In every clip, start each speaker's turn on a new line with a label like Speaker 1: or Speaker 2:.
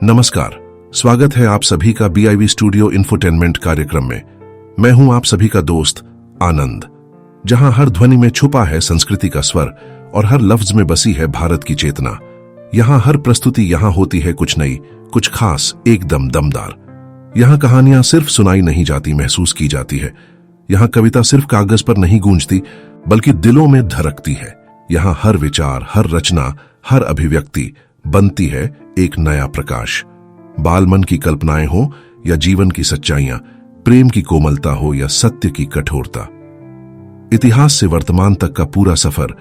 Speaker 1: नमस्कार, स्वागत है आप सभी का BIV स्टूडियो इंफोटेनमेंट कार्यक्रम में। मैं हूं आप सभी का दोस्त आनंद, जहां हर ध्वनि में छुपा है संस्कृति का स्वर और हर लफ्ज में बसी है भारत की चेतना। यहां हर प्रस्तुति यहां होती है कुछ नई, कुछ खास, एकदम दमदार। यहां कहानियां सिर्फ सुनाई नहीं जाती, महसूस की जाती है। यहां कविता सिर्फ कागज पर नहीं गूंजती, बल्कि दिलों में धड़कती है। यहां हर विचार, हर रचना, हर अभिव्यक्ति बनती है एक नया प्रकाश। बाल मन की कल्पनाएं हो या जीवन की सच्चाइयां, प्रेम की कोमलता हो या सत्य की कठोरता, इतिहास से वर्तमान तक का पूरा सफर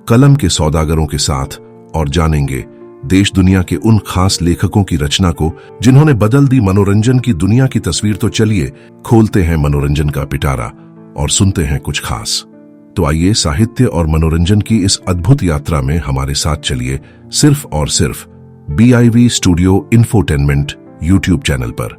Speaker 1: कलम के सौदागरों के साथ। और जानेंगे देश दुनिया के उन खास लेखकों की रचना को जिन्होंने बदल दी मनोरंजन की दुनिया की तस्वीर। तो चलिए खोलते हैं मनोरंजन का पिटारा और सुनते हैं कुछ खास। तो आइए साहित्य और मनोरंजन की इस अद्भुत यात्रा में हमारे साथ चलिए, सिर्फ और सिर्फ BIV studio infotainment YouTube channel पर।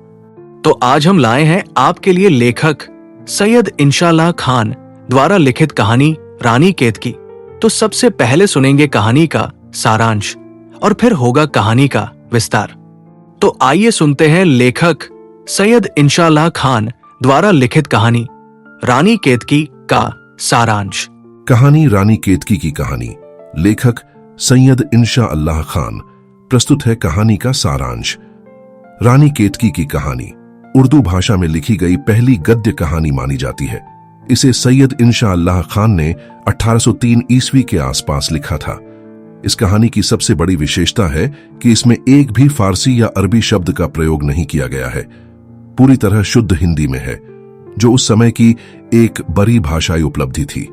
Speaker 2: तो आज हम लाए हैं आपके लिए लेखक सैयद इंशाअल्लाह खान द्वारा लिखित कहानी रानी केतकी। तो सबसे पहले सुनेंगे कहानी का सारांश और फिर होगा कहानी का विस्तार। तो आइए सुनते हैं लेखक सैयद इंशाअल्लाह खान द्वारा लिखित कहानी रानी केतकी का सारांश।
Speaker 1: कहानी रानी केतकी की कहानी, लेखक सैयद इंशाअल्लाह खान। प्रस्तुत है कहानी का सारांश। रानी केतकी की कहानी उर्दू भाषा में लिखी गई पहली गद्य कहानी मानी जाती है। इसे सैयद इंशाअल्लाह खान ने 1803 ईस्वी के आसपास लिखा था। इस कहानी की सबसे बड़ी विशेषता है कि इसमें एक भी फारसी या अरबी शब्द का प्रयोग नहीं किया गया है। पूरी तरह शुद्ध हिंदी में है, जो उस समय की एक बड़ी भाषाई उपलब्धि थी।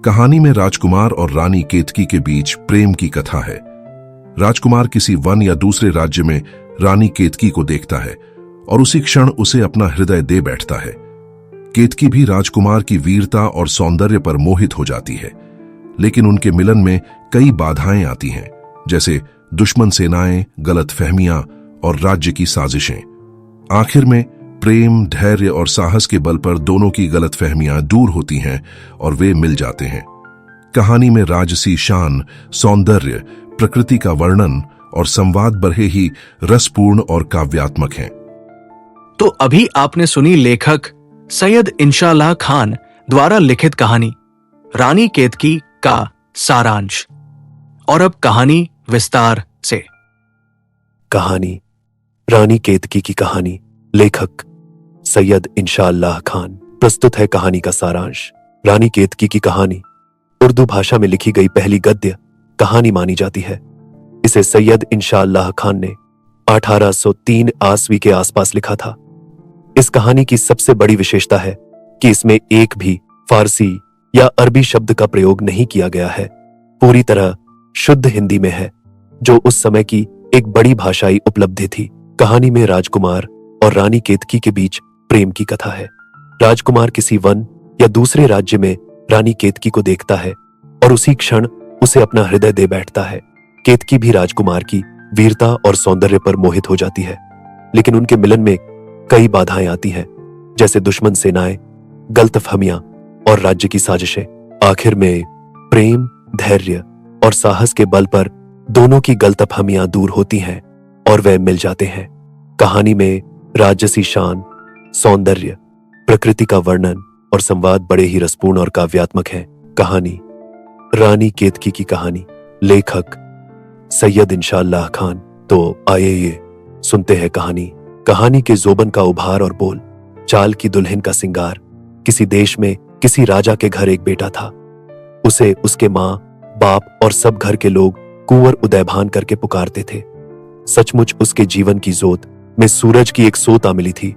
Speaker 1: कहानी में राजकुमार और रानी केतकी के बीच प्रेम की कथा है। राजकुमार किसी वन या दूसरे राज्य में रानी केतकी को देखता है और उसी क्षण उसे अपना हृदय दे बैठता है। केतकी भी राजकुमार की वीरता और सौंदर्य पर मोहित हो जाती है, लेकिन उनके मिलन में कई बाधाएं आती हैं, जैसे दुश्मन सेनाएं, गलतफहमियां और राज्य की साजिशें। आखिर में प्रेम, धैर्य और साहस के बल पर दोनों की गलतफहमियां दूर होती हैं और वे मिल जाते हैं। कहानी में राजसी शान, सौंदर्य, प्रकृति का वर्णन और संवाद बड़े ही रसपूर्ण और काव्यात्मक हैं।
Speaker 2: तो अभी आपने सुनी लेखक सैयद इंशाअल्लाह खान द्वारा लिखित कहानी रानी केतकी का सारांश। और अब कहानी विस्तार से।
Speaker 3: कहानी रानी केतकी की कहानी, लेखक सैयद इंशाअल्लाह खान। प्रस्तुत है कहानी का सारांश। रानी केतकी की कहानी उर्दू भाषा में लिखी गई पहली गद्य कहानी मानी जाती है। इसे सैयद इंशाअल्लाह खान ने 1803 ईस्वी के आसपास लिखा था। इस कहानी की सबसे बड़ी विशेषता है कि इसमें एक भी फारसी या अरबी शब्द का प्रयोग नहीं किया गया है। पूरी तरह शुद्ध हिंदी में है, जो उस समय की एक बड़ी भाषाई उपलब्धि थी। कहानी में राजकुमार और रानी केतकी के बीच प्रेम की कथा है। राजकुमार किसी वन या दूसरे राज्य में रानी केतकी को देखता है और उसी क्षण उसे अपना हृदय दे बैठता है। केतकी भी राजकुमार की वीरता और सौंदर्य पर मोहित हो जाती है, लेकिन उनके मिलन में कई बाधाएं आती हैं, जैसे दुश्मन सेनाएं, गलतफहमियां और राज्य की साजिशें। आखिर में प्रेम, धैर्य और साहस के बल पर दोनों की गलतफहमियां दूर होती हैं और वे मिल जाते हैं। कहानी में राजसी शान, सौंदर्य, प्रकृति का वर्णन और संवाद बड़े ही रसपूर्ण और काव्यात्मक हैं। कहानी रानी केतकी की कहानी, लेखक सैयद इंशाअल्लाह खान। तो आइए ये सुनते हैं कहानी। कहानी के जोबन का उभार और बोल, चाल की दुल्हन का सिंगार। किसी देश में किसी राजा के घर एक बेटा था। उसे उसके माँ, बाप और सब घर के लोग कुंवर उदयभान करके पुकारते थे। सचमुच उसके जीवन की जोत में सूरज की एक सोता मिली थी।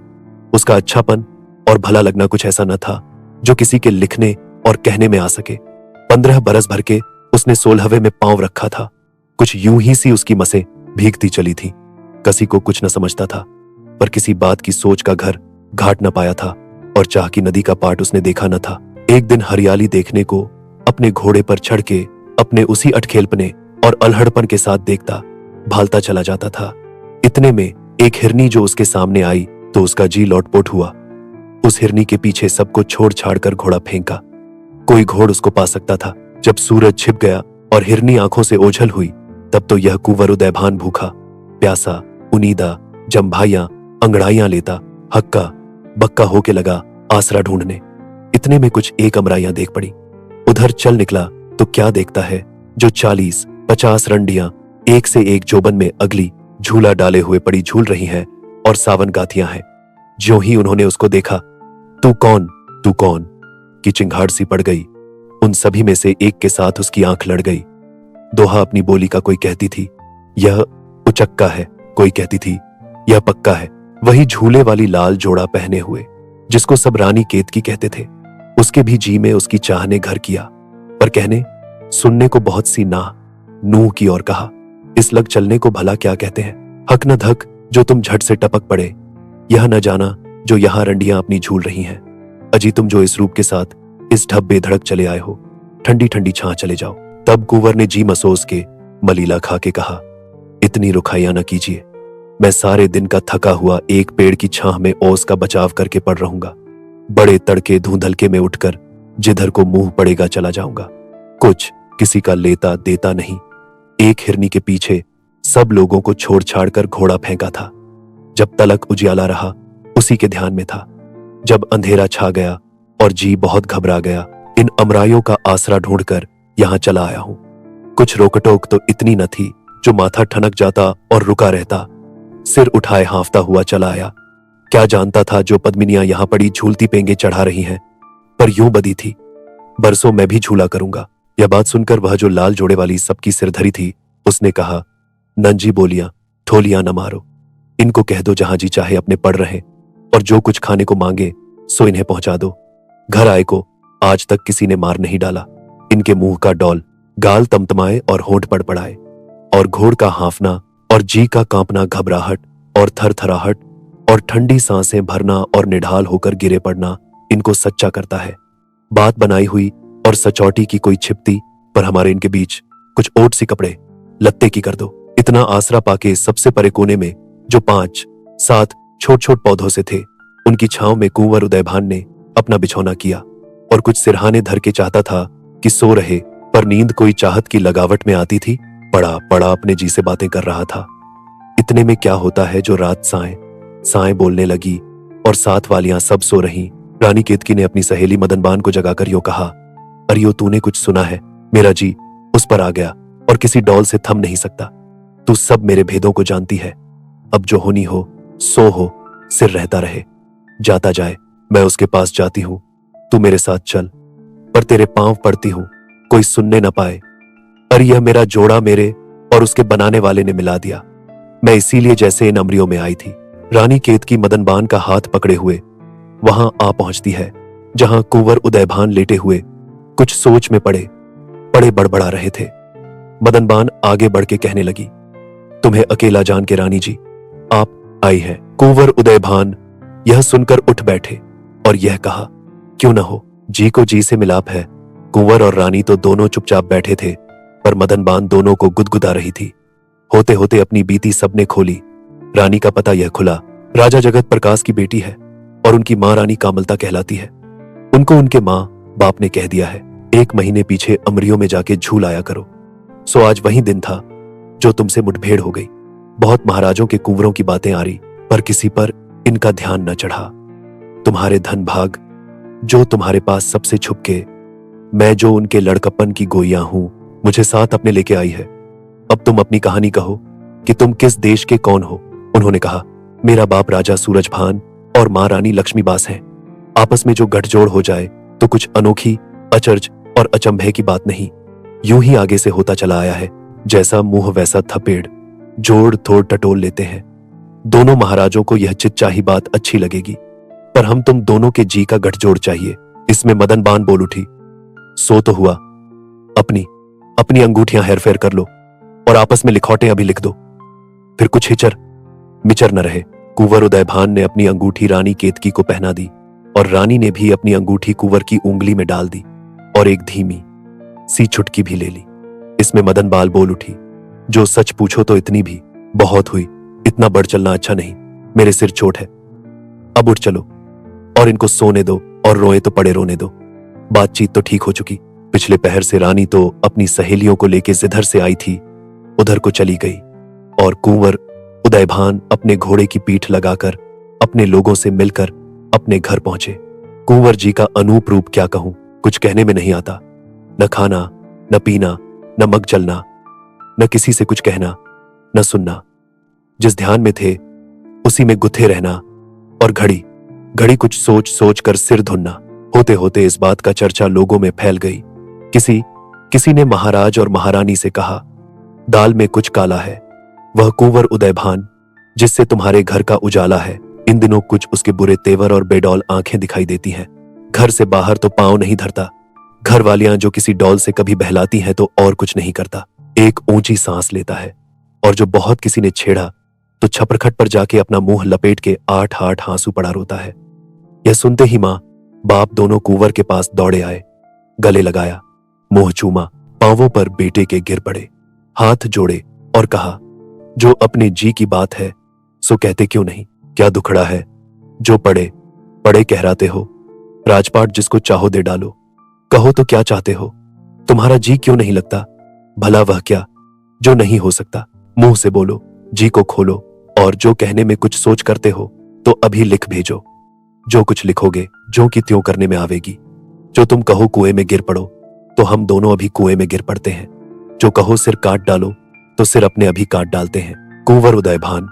Speaker 3: उसका अच्छापन और भला लगना कुछ ऐसा न था जो किसी के लिखने और कहने में आ सके। 15 बरस भर के उसने 16वें में पांव रखा था। कुछ यूं ही सी उसकी मसें भीगती चली थी। किसी को कुछ न समझता था, पर किसी बात की सोच का घर घाट न पाया था और चाह की नदी का पाट उसने देखा न था। एक दिन हरियाली देखने को अपने घोड़े पर चढ़ के अपने उसी अटखेलपने और अल्हड़पन के साथ देखता भालता चला जाता था। इतने में एक हिरनी जो उसके सामने आई तो उसका जी लौटपोट हुआ। उस हिरनी के पीछे सबको छोड़ छाड़ कर घोड़ा फेंका। कोई घोड़ उसको पा सकता था। जब सूरज छिप गया और हिरनी आंखों से ओझल हुई, तब तो यह कुंवर उदयभान भूखा, प्यासा, उनीदा जम्भाइयां अंगड़ाइयां लेता हक्का बक्का होके लगा आसरा ढूंढने। इतने में कुछ एक अमराइयां देख पड़ी। उधर चल निकला तो क्या देखता है, जो 40-50 रंडियां एक से एक जोबन में अगली झूला डाले हुए पड़ी झूल रही हैं और सावन गातियां हैं। ज्यों ही उन्होंने उसको देखा, तू कौन की चिंगाड़ सी पड़ गई। उन सभी में से एक के साथ उसकी आंख लड़ गई। दोहा अपनी बोली का कोई कहती थी यह उचक्का है, कोई कहती थी यह पक्का है। वही झूले वाली लाल जोड़ा पहने हुए जिसको सब रानी केतकी कहते थे, उसके भी जी में उसकी चाह ने घर किया। पर कहने सुनने को बहुत सी नूह की और कहा, इस लग चलने को भला क्या कहते हैं। हक न धक जो तुम झट से टपक पड़े, यह न जाना जो यहां रंडियां अपनी झूल रही हैं। अजी तुम जो इस रूप के साथ इस ढब बेधड़क चले आए हो, ठंडी ठंडी छां चले जाओ। तब कुंवर ने जी मसोस के मलीला खा के कहा, इतनी रुखाइयां न कीजिए, मैं सारे दिन का थका हुआ एक पेड़ की छां में ओस का बचाव करके पड़ रहूंगा। बड़े तड़के धूंधलके में उठकर जिधर को मुंह पड़ेगा चला जाऊंगा। कुछ किसी का लेता देता नहीं। एक हिरनी के पीछे सब लोगों को छोड़ छाड़ कर घोड़ा फेंका था। जब तलक उजियाला रहा उसी के ध्यान में था। जब अंधेरा छा गया और जी बहुत घबरा गया, इन अमराइयों का आसरा ढूंढकर यहां चला आया हूं। कुछ रोकटोक तो इतनी न थी जो माथा ठनक जाता और रुका रहता, सिर उठाए हांफता हुआ चला आया। क्या जानता था जो पद्मिनियां यहां पड़ी झूलती पेंगे चढ़ा रही हैं, पर यूं बदी थी, बरसों मैं भी झूला करूंगा। यह बात सुनकर वह जो लाल जोड़े वाली सबकी सिरधरी थी, उसने कहा, नंजी बोलियां ठोलियां न मारो, इनको कह दो जहां जी चाहे अपने पड़ रहे, और जो कुछ खाने को मांगे सो इन्हें पहुंचा दो। घर आए को आज तक किसी ने मार नहीं डाला। इनके मुंह का डौल, गाल तमतमाए और होंठ पड़पड़ाए, और घोड़ का हांफना और जी का कांपना, घबराहट और थरथराहट और ठंडी सांसें भरना और निढाल होकर गिरे पड़ना इनको सच्चा करता है। बात बनाई हुई और सचौटी की कोई छिपती, पर हमारे इनके बीच कुछ ओट सी कपड़े लत्ते की कर दो। इतना आसरा पाके सबसे परे कोने में जो 5-7 छोट पौधों से थे, उनकी छांव में कुंवर उदयभान ने अपना बिछौना किया और कुछ सिरहाने धर के चाहता था कि सो रहे, पर नींद कोई चाहत की लगावट में आती थी। पड़ा अपने जी से बातें कर रहा था। इतने में क्या होता है जो रात साएं बोलने लगी और साथ वालियां सब सो रही। रानी केतकी ने अपनी सहेली मदनबान को जगाकर यूं कहा, अरियो तूने कुछ सुना है? मेरा जी उस पर आ गया और किसी डौल से थम नहीं सकता। तू सब मेरे भेदों को जानती है। अब जो होनी हो सो हो, सिर रहता रहे, जाता जाए। मैं उसके पास जाती हूं, तू मेरे साथ चल, पर तेरे पांव पड़ती हूं, कोई सुनने न पाए। अरे यह मेरा जोड़ा मेरे और उसके बनाने वाले ने मिला दिया। मैं इसीलिए जैसे इन अमरियों में आई थी। रानी केतकी मदनबान का हाथ पकड़े हुए वहां आ पहुंचती है जहां कुंवर उदयभान लेटे हुए कुछ सोच में पड़े बड़बड़ा रहे थे। मदनबान आगे बढ़ के कहने लगी, तुम्हें अकेला जान के रानी जी आप आई हैं। कुंवर उदयभान यह सुनकर उठ बैठे और यह कहा, क्यों न हो, जी को जी से मिलाप है। कुंवर और रानी तो दोनों चुपचाप बैठे थे, पर मदनबान दोनों को गुदगुदा रही थी। होते होते अपनी बीती सबने खोली। रानी का पता यह खुला, राजा जगत प्रकाश की बेटी है और उनकी मां रानी कामलता कहलाती है। उनको उनके मां बाप ने कह दिया है, 1 महीने पीछे अमरियों में जाके झूल आया करो। सो आज वही दिन था जो तुमसे मुठभेड़ हो गई। बहुत महाराजों के कुंवरों की बातें आ रही, पर किसी पर इनका ध्यान न चढ़ा। तुम्हारे धन भाग जो तुम्हारे पास सबसे छुपके, मैं जो उनके लड़कपन की गोइया हूं, मुझे साथ अपने लेके आई है। अब तुम अपनी कहानी कहो कि तुम किस देश के कौन हो। उन्होंने कहा, मेरा बाप राजा सूरजभान और मां रानी लक्ष्मीबास हैं। आपस में जो गठजोड़ हो जाए तो कुछ अनोखी, अचरज और अचंभे की बात नहीं, यूं ही आगे से होता चला आया है। जैसा मुंह वैसा थपेड़, जोड़ तोड़ टटोल लेते हैं। दोनों महाराजों को यह चितचाही बात अच्छी लगेगी, पर हम तुम दोनों के जी का गठजोड़ चाहिए। इसमें मदनबान बोल उठी, सो तो हुआ, अपनी अंगूठियां हेरफेर कर लो और आपस में लिखौटे अभी लिख दो, फिर कुछ हिचर मिचर न रहे। कुंवर उदयभान ने अपनी अंगूठी रानी केतकी को पहना दी और रानी ने भी अपनी अंगूठी कुंवर की उंगली में डाल दी और एक धीमी सी चुटकी भी ले ली। इसमें मदनबाल बोल उठी, जो सच पूछो तो इतनी भी बहुत हुई। इतना बढ़ चलना अच्छा नहीं, मेरे सिर चोट है। अब उठ चलो और इनको सोने दो, और रोए तो पड़े रोने दो। बातचीत तो ठीक हो चुकी। पिछले पहर से रानी तो अपनी सहेलियों को लेके जिधर से आई थी उधर को चली गई और कुंवर उदयभान अपने घोड़े की पीठ लगाकर अपने लोगों से मिलकर अपने घर पहुंचे। कुंवर जी का अनूप रूप क्या कहूं, कुछ कहने में नहीं आता। न खाना, न पीना, न मग चलना, न किसी से कुछ कहना, न सुनना। जिस ध्यान में थे उसी में गुथे रहना, और घड़ी घड़ी कुछ सोच सोच कर सिर धुनना। होते होते इस बात का चर्चा लोगों में फैल गई। किसी ने महाराज और महारानी से कहा, दाल में कुछ काला है। वह कुंवर उदयभान जिससे तुम्हारे घर का उजाला है, इन दिनों कुछ उसके बुरे तेवर और बेडौल आंखें दिखाई देती हैं। घर से बाहर तो पांव नहीं धरता। घर वालियां जो किसी डौल से कभी बहलाती हैं तो और कुछ नहीं करता। एक ऊंची सांस लेता है, और जो बहुत किसी ने छेड़ा तो छपरखट पर जाके अपना मुंह लपेट के 8 आंसू पड़ा रोता है। यह सुनते ही मां बाप दोनों कुंवर के पास दौड़े आए, गले लगाया, मुंह चूमा, पांवों पर बेटे के गिर पड़े, हाथ जोड़े और कहा, जो अपने जी की बात है सो कहते क्यों नहीं? क्या दुखड़ा है जो पड़े पड़े कहराते हो? राजपाट जिसको चाहो दे डालो, कहो तो क्या चाहते हो? तुम्हारा जी क्यों नहीं लगता? भला वह क्या जो नहीं हो सकता? मुंह से बोलो, जी को खोलो, और जो कहने में कुछ सोच करते हो तो अभी लिख भेजो। जो कुछ लिखोगे जो कि त्यों करने में आवेगी। जो तुम कहो कुएं में गिर पड़ो तो हम दोनों अभी कुएं में गिर पड़ते हैं। जो कहो सिर काट डालो तो सिर अपने अभी काट डालते हैं। कुंवर उदयभान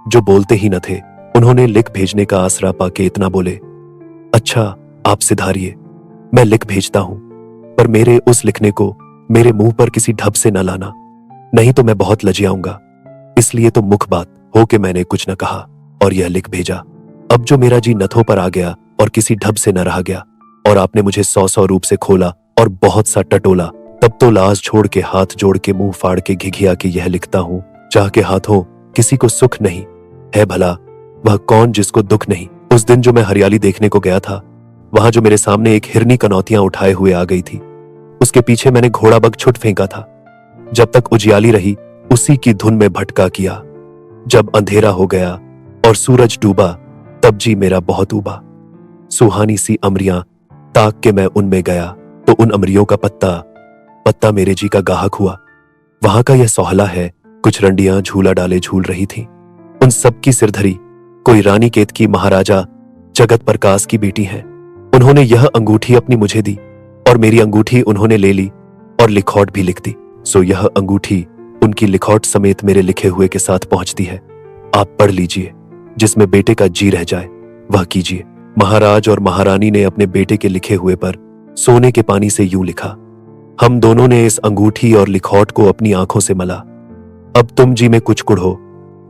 Speaker 3: जो बोलते ही न थे, उन्होंने लिख भेजने का आसरा पाके इतना बोले, अच्छा आप सिधारिए, मैं लिख भेजता हूं, पर मेरे उस लिखने को मेरे मुंह पर किसी ढब से न लाना, नहीं तो मैं बहुत लजियाऊंगा। इसलिए तो मुख बात हो के मैंने कुछ न कहा और यह लिख भेजा। अब जो मेरा जी नथों पर आ गया और किसी ढब से न रहा गया, और आपने मुझे 100 रूप से खोला और बहुत सा टटोला, तब तो लाज छोड़ के हाथ जोड़ के मुंह फाड़ के घिघिया के यह लिखता हूं, चाह के हाथों किसी को सुख नहीं है। भला वह कौन जिसको दुख नहीं? उस दिन जो मैं हरियाली देखने को गया था, वहां जो मेरे सामने एक हिरनी कनौतियां उठाए हुए आ गई थी, उसके पीछे मैंने घोड़ा बग छुट फेंका था। जब तक उजियाली रही उसी की धुन में भटका किया। जब अंधेरा हो गया और सूरज डूबा, तब जी मेरा बहुत उबा। सुहानी सी अमरियां ताक के मैं उनमें गया, तो उन अमरियों का पत्ता मेरे जी का गाहक हुआ। वहां का यह सोहला है, कुछ रंडियां झूला डाले झूल रही थीं। उन सब की सिरधरी कोई रानी केतकी महाराजा जगत प्रकाश की बेटी है। उन्होंने यह अंगूठी अपनी मुझे दी, और मेरी अंगूठी उन्होंने ले ली और लिखौट भी लिख दी। सो यह अंगूठी उनकी लिखौट समेत मेरे लिखे हुए के साथ पहुंचती है। आप पढ़ लीजिए, जिसमें बेटे का जी रह जाए वह कीजिए। महाराज और महारानी ने अपने बेटे के लिखे हुए पर सोने के पानी से यूं लिखा, हम दोनों ने इस अंगूठी और लिखौट को अपनी आंखों से मला। अब तुम जी में कुछ कुढ़ो,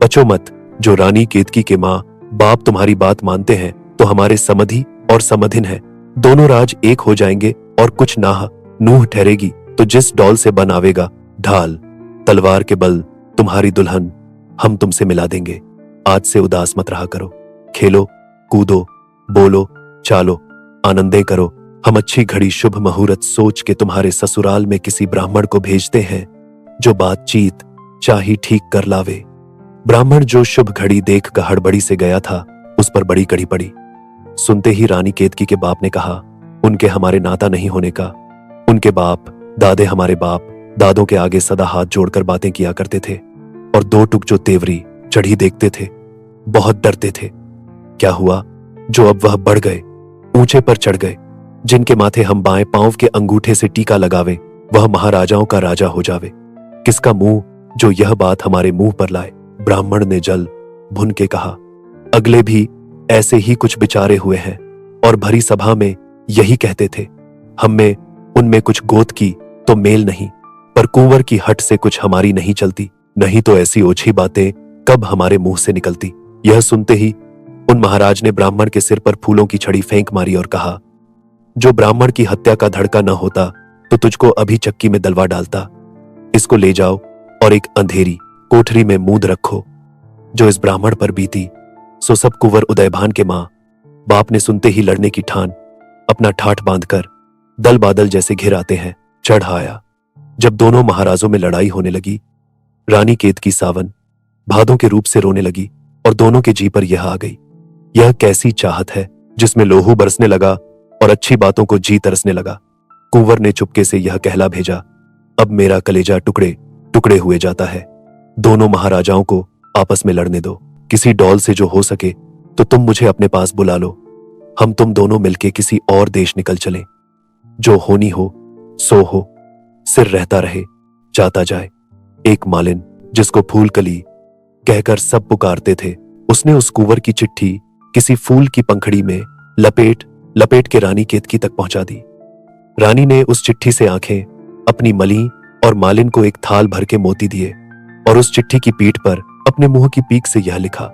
Speaker 3: बचो मत। जो रानी केतकी के मां बाप तुम्हारी बात मानते हैं तो हमारे समधि और समधिन है, दोनों राज एक हो जाएंगे, और कुछ नाह नूह ठहरेगी तो जिस डौल से बन आवेगा ढाल तलवार के बल तुम्हारी दुल्हन हम तुमसे मिला देंगे। आज से उदास मत रहा करो, खेलो कूदो बोलो चालो आनंदे करो। हम अच्छी घड़ी शुभ मुहूर्त सोच के तुम्हारे ससुराल में किसी ब्राह्मण को भेजते हैं, जो बातचीत चाही ठीक कर लावे। ब्राह्मण जो शुभ घड़ी देख कर हड़बड़ी से गया था, उस पर बड़ी कड़ी पड़ी। सुनते ही रानी केतकी के बाप ने कहा, उनके हमारे नाता नहीं होने का। उनके बाप दादे हमारे बाप दादों के आगे सदा हाथ जोड़कर बातें किया करते थे, और 2 टुक जो तेवरी चढ़ी देखते थे, बहुत डरते थे। क्या हुआ जो अब वह बढ़ गए, ऊंचे पर चढ़ गए। जिनके माथे हम बाएं पांव के अंगूठे से टीका लगावे, वह महाराजाओं का राजा हो जावे। किसका मुंह जो यह बात हमारे मुंह पर लाए? ब्राह्मण ने जल भुन के कहा, अगले भी ऐसे ही कुछ बिचारे हुए हैं, और भरी सभा में यही कहते थे। हम में उनमें कुछ गोत की तो मेल नहीं, पर कुंवर की हट से कुछ हमारी नहीं चलती, नहीं तो ऐसी ओछी बातें कब हमारे मुंह से निकलती। यह सुनते ही उन महाराज ने ब्राह्मण के सिर पर फूलों की छड़ी फेंक मारी और कहा, जो ब्राह्मण की हत्या का धड़का न होता तो तुझको अभी चक्की में दलवा डालता। इसको ले जाओ और एक अंधेरी कोठरी में मूंद रखो। जो इस ब्राह्मण पर बीती सो सब कुंवर उदयभान के मां बाप ने सुनते ही लड़ने की ठान अपना ठाठ बांधकर दल बादल जैसे घिर आते हैं चढ़ आया। जब दोनों महाराजों में लड़ाई होने लगी, रानी केतकी सावन भादों के रूप से रोने लगी, और दोनों के जी पर यह आ गई, यह कैसी चाहत है जिसमें लोहू बरसने लगा और अच्छी बातों को जी तरसने लगा। कुंवर ने चुपके से यह कहला भेजा, अब मेरा कलेजा टुकड़े टुकड़े हुए जाता है। दोनों महाराजाओं को आपस में लड़ने दो। किसी डॉल से जो हो सके तो तुम मुझे अपने पास बुला लो। हम तुम दोनों मिलके किसी और देश निकल चलें। जो होनी हो सो हो, सिर रहता रहे जाता जाए। एक मालिन जिसको फूल कली कहकर सब पुकारते थे, उसने उस कुंवर की चिट्ठी किसी फूल की पंखड़ी में लपेट लपेट के रानी केतकी तक पहुंचा दी। रानी ने उस चिट्ठी से आंखें अपनी मली और मालिन को एक थाल भर के मोती दिए और उस चिट्ठी की पीठ पर अपने मुंह की पीक से यह लिखा,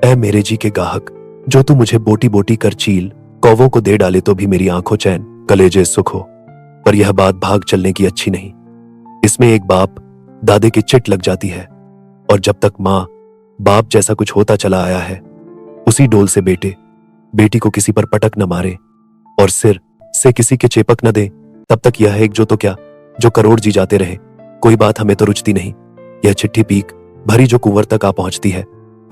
Speaker 3: ऐ मेरे जी के गाहक, जो तू मुझे बोटी बोटी कर चील कौवों को दे डाले तो भी मेरी आंखों चैन कलेजे सुख हो। पर यह बात भाग चलने की अच्छी नहीं। इसमें एक बाप दादे की चिट लग जाती है, और जब तक मां बाप जैसा कुछ होता चला आया है, उसी डोल से बेटे बेटी को किसी पर पटक न मारे और सिर से किसी के चेपक न दे, तब तक यह एक जो तो क्या जो करोड़ जी जाते रहे। कोई बात हमें तो रुचती नहीं। यह चिट्ठी पीक भरी जो कुंवर तक आ पहुंचती है,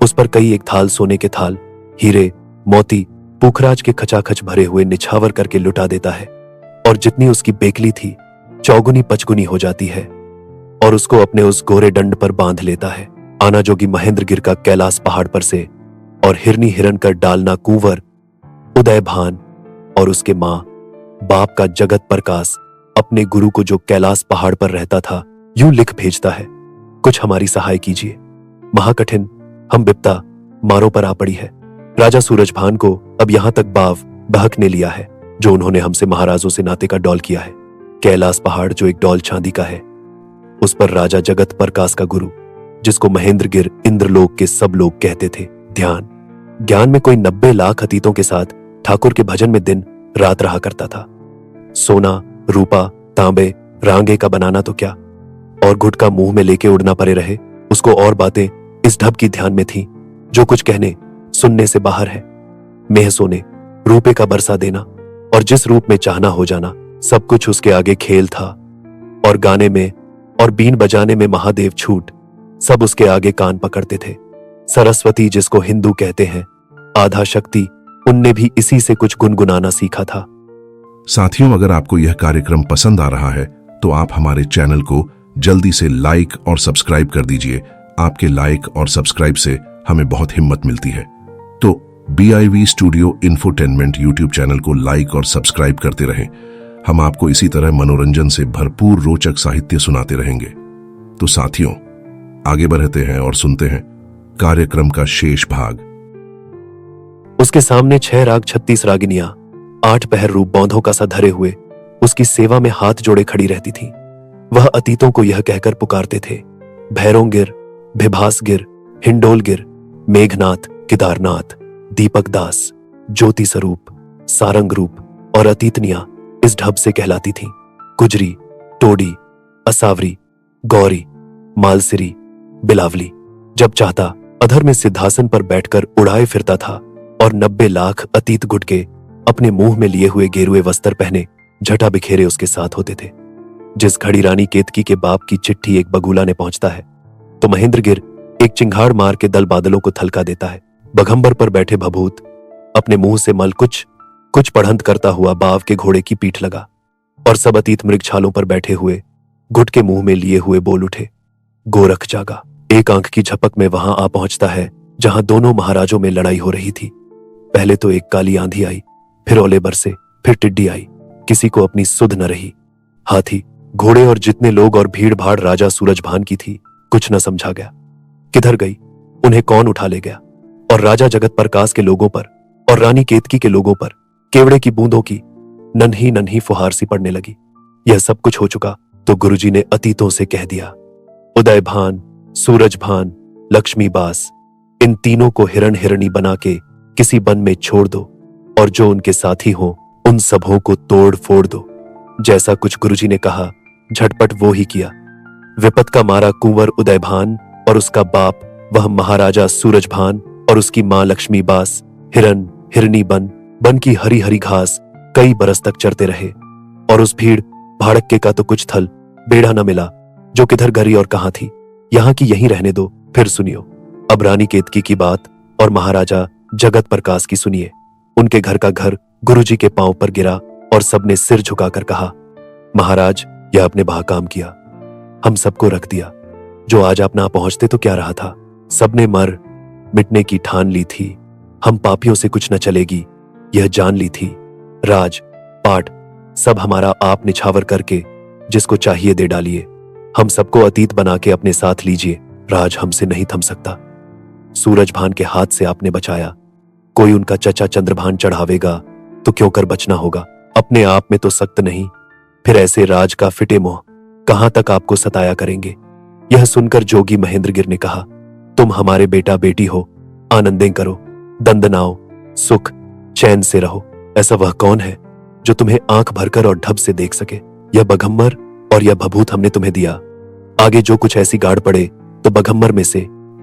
Speaker 3: उस पर कई एक थाल सोने के थाल, हीरे मोती पुखराज के खचाखच भरे हुए निछावर करके लुटा देता है, और जितनी उसकी बेकली थी चौगुनी पचगुनी हो जाती है और उसको अपने उस गोरे दंड पर बांध लेता है। आना जोगी महेंद्रगिर का कैलाश पहाड़ पर से और हिरनी हिरन कर डालना कुंवर उदय भान और उसके मां बाप का जगत प्रकाश अपने गुरु को जो कैलाश पहाड़ पर रहता था यूं लिख भेजता है, कुछ हमारी सहाय कीजिए। महाकठिन हम बिपता मारों पर आ पड़ी है। राजा सूरजभान को अब यहां तक बाव बहकने लिया है जो उन्होंने हमसे महाराजों से नाते का डौल किया है। कैलाश पहाड़ जो एक डौल चांदी का है, उस पर राजा जगत प्रकाश का गुरु, जिसको महेंद्रगिर इंद्रलोक के सब लोग कहते थे, ध्यान ज्ञान में कोई 90 लाख अतीतों के साथ ठाकुर के भजन में दिन रात रहा करता था। सोना रूपा तांबे रांगे का बनाना तो क्या, और गुटका मुंह में लेके उड़ना पड़े रहे, उसको और बातें इस ढब की ध्यान में थी जो कुछ कहने सुनने से बाहर है। मेह सोने रूपे का बरसा देना और जिस रूप में चाहना हो जाना, सब कुछ उसके आगे खेल था। और गाने में और बीन बजाने में महादेव छूट, सब उसके आगे कान पकड़ते थे। सरस्वती जिसको हिंदू कहते हैं, आधा शक्ति, उनने भी इसी से कुछ गुनगुनाना सीखा था।
Speaker 1: साथियों, अगर आपको यह कार्यक्रम पसंद आ रहा है तो आप हमारे चैनल को जल्दी से लाइक और सब्सक्राइब कर दीजिए। आपके लाइक और सब्सक्राइब से हमें बहुत हिम्मत मिलती है। तो BIV studio infotainment YouTube channel को लाइक और सब्सक्राइब करते रहें। हम आपको इसी तरह मनोरंजन से भरपूर रोचक साहित्य सुनाते रहेंगे। तो साथियों, आगे बढ़ते हैं और सुनते हैं कार्यक्रम का शेष भाग।
Speaker 3: उसके सामने 6 राग 36 रागिनियां 8 पहर रूप बौंधों का सा धरे हुए उसकी सेवा में हाथ जोड़े खड़ी रहती थीं। वह अतीतों को यह कहकर पुकारते थे, भैरोंगिर, भिभासगिर, हिंडोलगिर, मेघनाथ, केदारनाथ, दीपक दास, ज्योति स्वरूप, सारंग रूप और अतीतनियां इस ढब से कहलाती थीं। गुजरी, टोडी, असावरी, गौरी, मालसिरी, बिलावली जब चाहता अधर में सिद्धासन पर बैठकर उड़ाए फिरता था और 90 लाख अतीत गुटके अपने मुंह में लिए हुए गेरुए वस्त्र पहने झटा बिखेरे उसके साथ होते थे। जिस घड़ी रानी केतकी के बाप की चिट्ठी एक बगुला ने पहुंचता है तो महेंद्रगिर एक चिंगाड़ मार के दल बादलों को थलका देता है। बघंबर पर बैठे भभूत अपने मुंह से मल कुछ पढ़ंत करता हुआ बाव के घोड़े की पीठ लगा और सब अतीत मृगछालों पर बैठे हुए गुटके मुंह में लिए हुए बोल उठे, गोरख जागा। एक आंख की झपक में वहां आ पहुंचता है जहां दोनों महाराजों में लड़ाई हो रही थी। पहले तो एक काली आंधी आई, फिर ओले बरसे, फिर टिड्डी आई। किसी को अपनी सुध न रही। हाथी घोड़े और जितने लोग और भीड़ भाड़ राजा सूरजभान की थी, कुछ न समझा गया। किधर गई, उन्हें कौन उठा ले गया। और राजा जगत प्रकाश के लोगों पर और रानी केतकी के लोगों पर केवड़े की बूंदों की नन्ही नन्ही फुहार सी पड़ने लगी। यह सब कुछ हो चुका तो गुरुजी ने अतीतों से कह दिया, उदय भान, सूरज भान, लक्ष्मी बास, इन तीनों को हिरण हिरणी बना के किसी वन में छोड़ दो और जो उनके साथी हो उन सबों को तोड़ फोड़ दो। जैसा कुछ गुरुजी ने कहा, झटपट वो ही किया। विपत का मारा कुंवर उदय भान और उसका बाप वह महाराजा सूरज भान और उसकी मां लक्ष्मी बास हिरन हिरनी बन की हरी हरी घास कई बरस तक चरते रहे और उस भीड़ भाड़क्के का तो कुछ थल बेड़ा न मिला जो किधर गरी और कहां थी। यहां की यहीं रहने दो, फिर सुनियो। अब रानी केतकी की बात और महाराजा जगत प्रकाश की सुनिए। उनके घर का घर गुरुजी के पांव पर गिरा और सबने सिर झुकाकर कहा, महाराज, यह आपने काम किया, हम सबको रख दिया। जो आज आप ना पहुंचते तो क्या रहा था। सबने मर मिटने की ठान ली थी। हम पापियों से कुछ न चलेगी, यह जान ली थी। राज पाट सब हमारा आप निछावर करके जिसको चाहिए दे डालिए। हम सबको अतीत बना के अपने साथ लीजिए, राज हमसे नहीं थम सकता। सूरजभान के हाथ से आपने बचाया, कोई उनका चचा चंद्रभान चढ़ावेगा तो क्यों कर बचना होगा। अपने आप में तो सख्त नहीं, फिर ऐसे राज का फिटे मोह कहां तक आपको सताया करेंगे। यह सुनकर जोगी महेंद्रगिर ने कहा, तुम हमारे बेटा बेटी हो, आनंदें करो, दंदनाओ, सुख चैन से रहो। ऐसा वह कौन है जो तुम्हें आंख भरकर और ढब से देख सके। यह बघम्मर और यह भभूत हमने तुम्हें दिया। आगे जो कुछ ऐसी गाड़ पड़े तो बघम्मर में से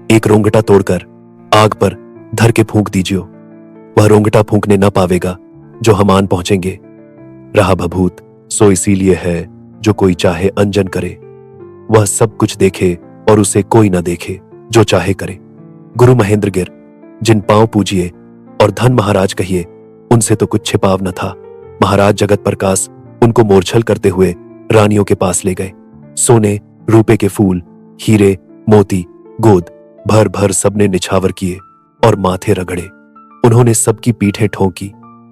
Speaker 3: एक रोंगटा तोड़कर आग पर धर के फूंक दीजिए। वह रोंगटा फूंकने न पावेगा जो हम आन पहुंचेंगे। रहा भभूत सो इसीलिए है जो कोई चाहे अंजन करे, वह सब कुछ देखे और उसे कोई न देखे जो चाहे करे। गुरु महेंद्रगिर जिन पांव पूजिए और धन महाराज कहिए, उनसे तो कुछ छिपाव न था। महाराज जगत प्रकाश उनको मोरछल करते हुए रानियों के पास ले गए। सोने रूपे के फूल, हीरे मोती गोद भर भर सबने निछावर किए और माथे रगड़े। उन्होंने सबकी पीठें ठोंकी।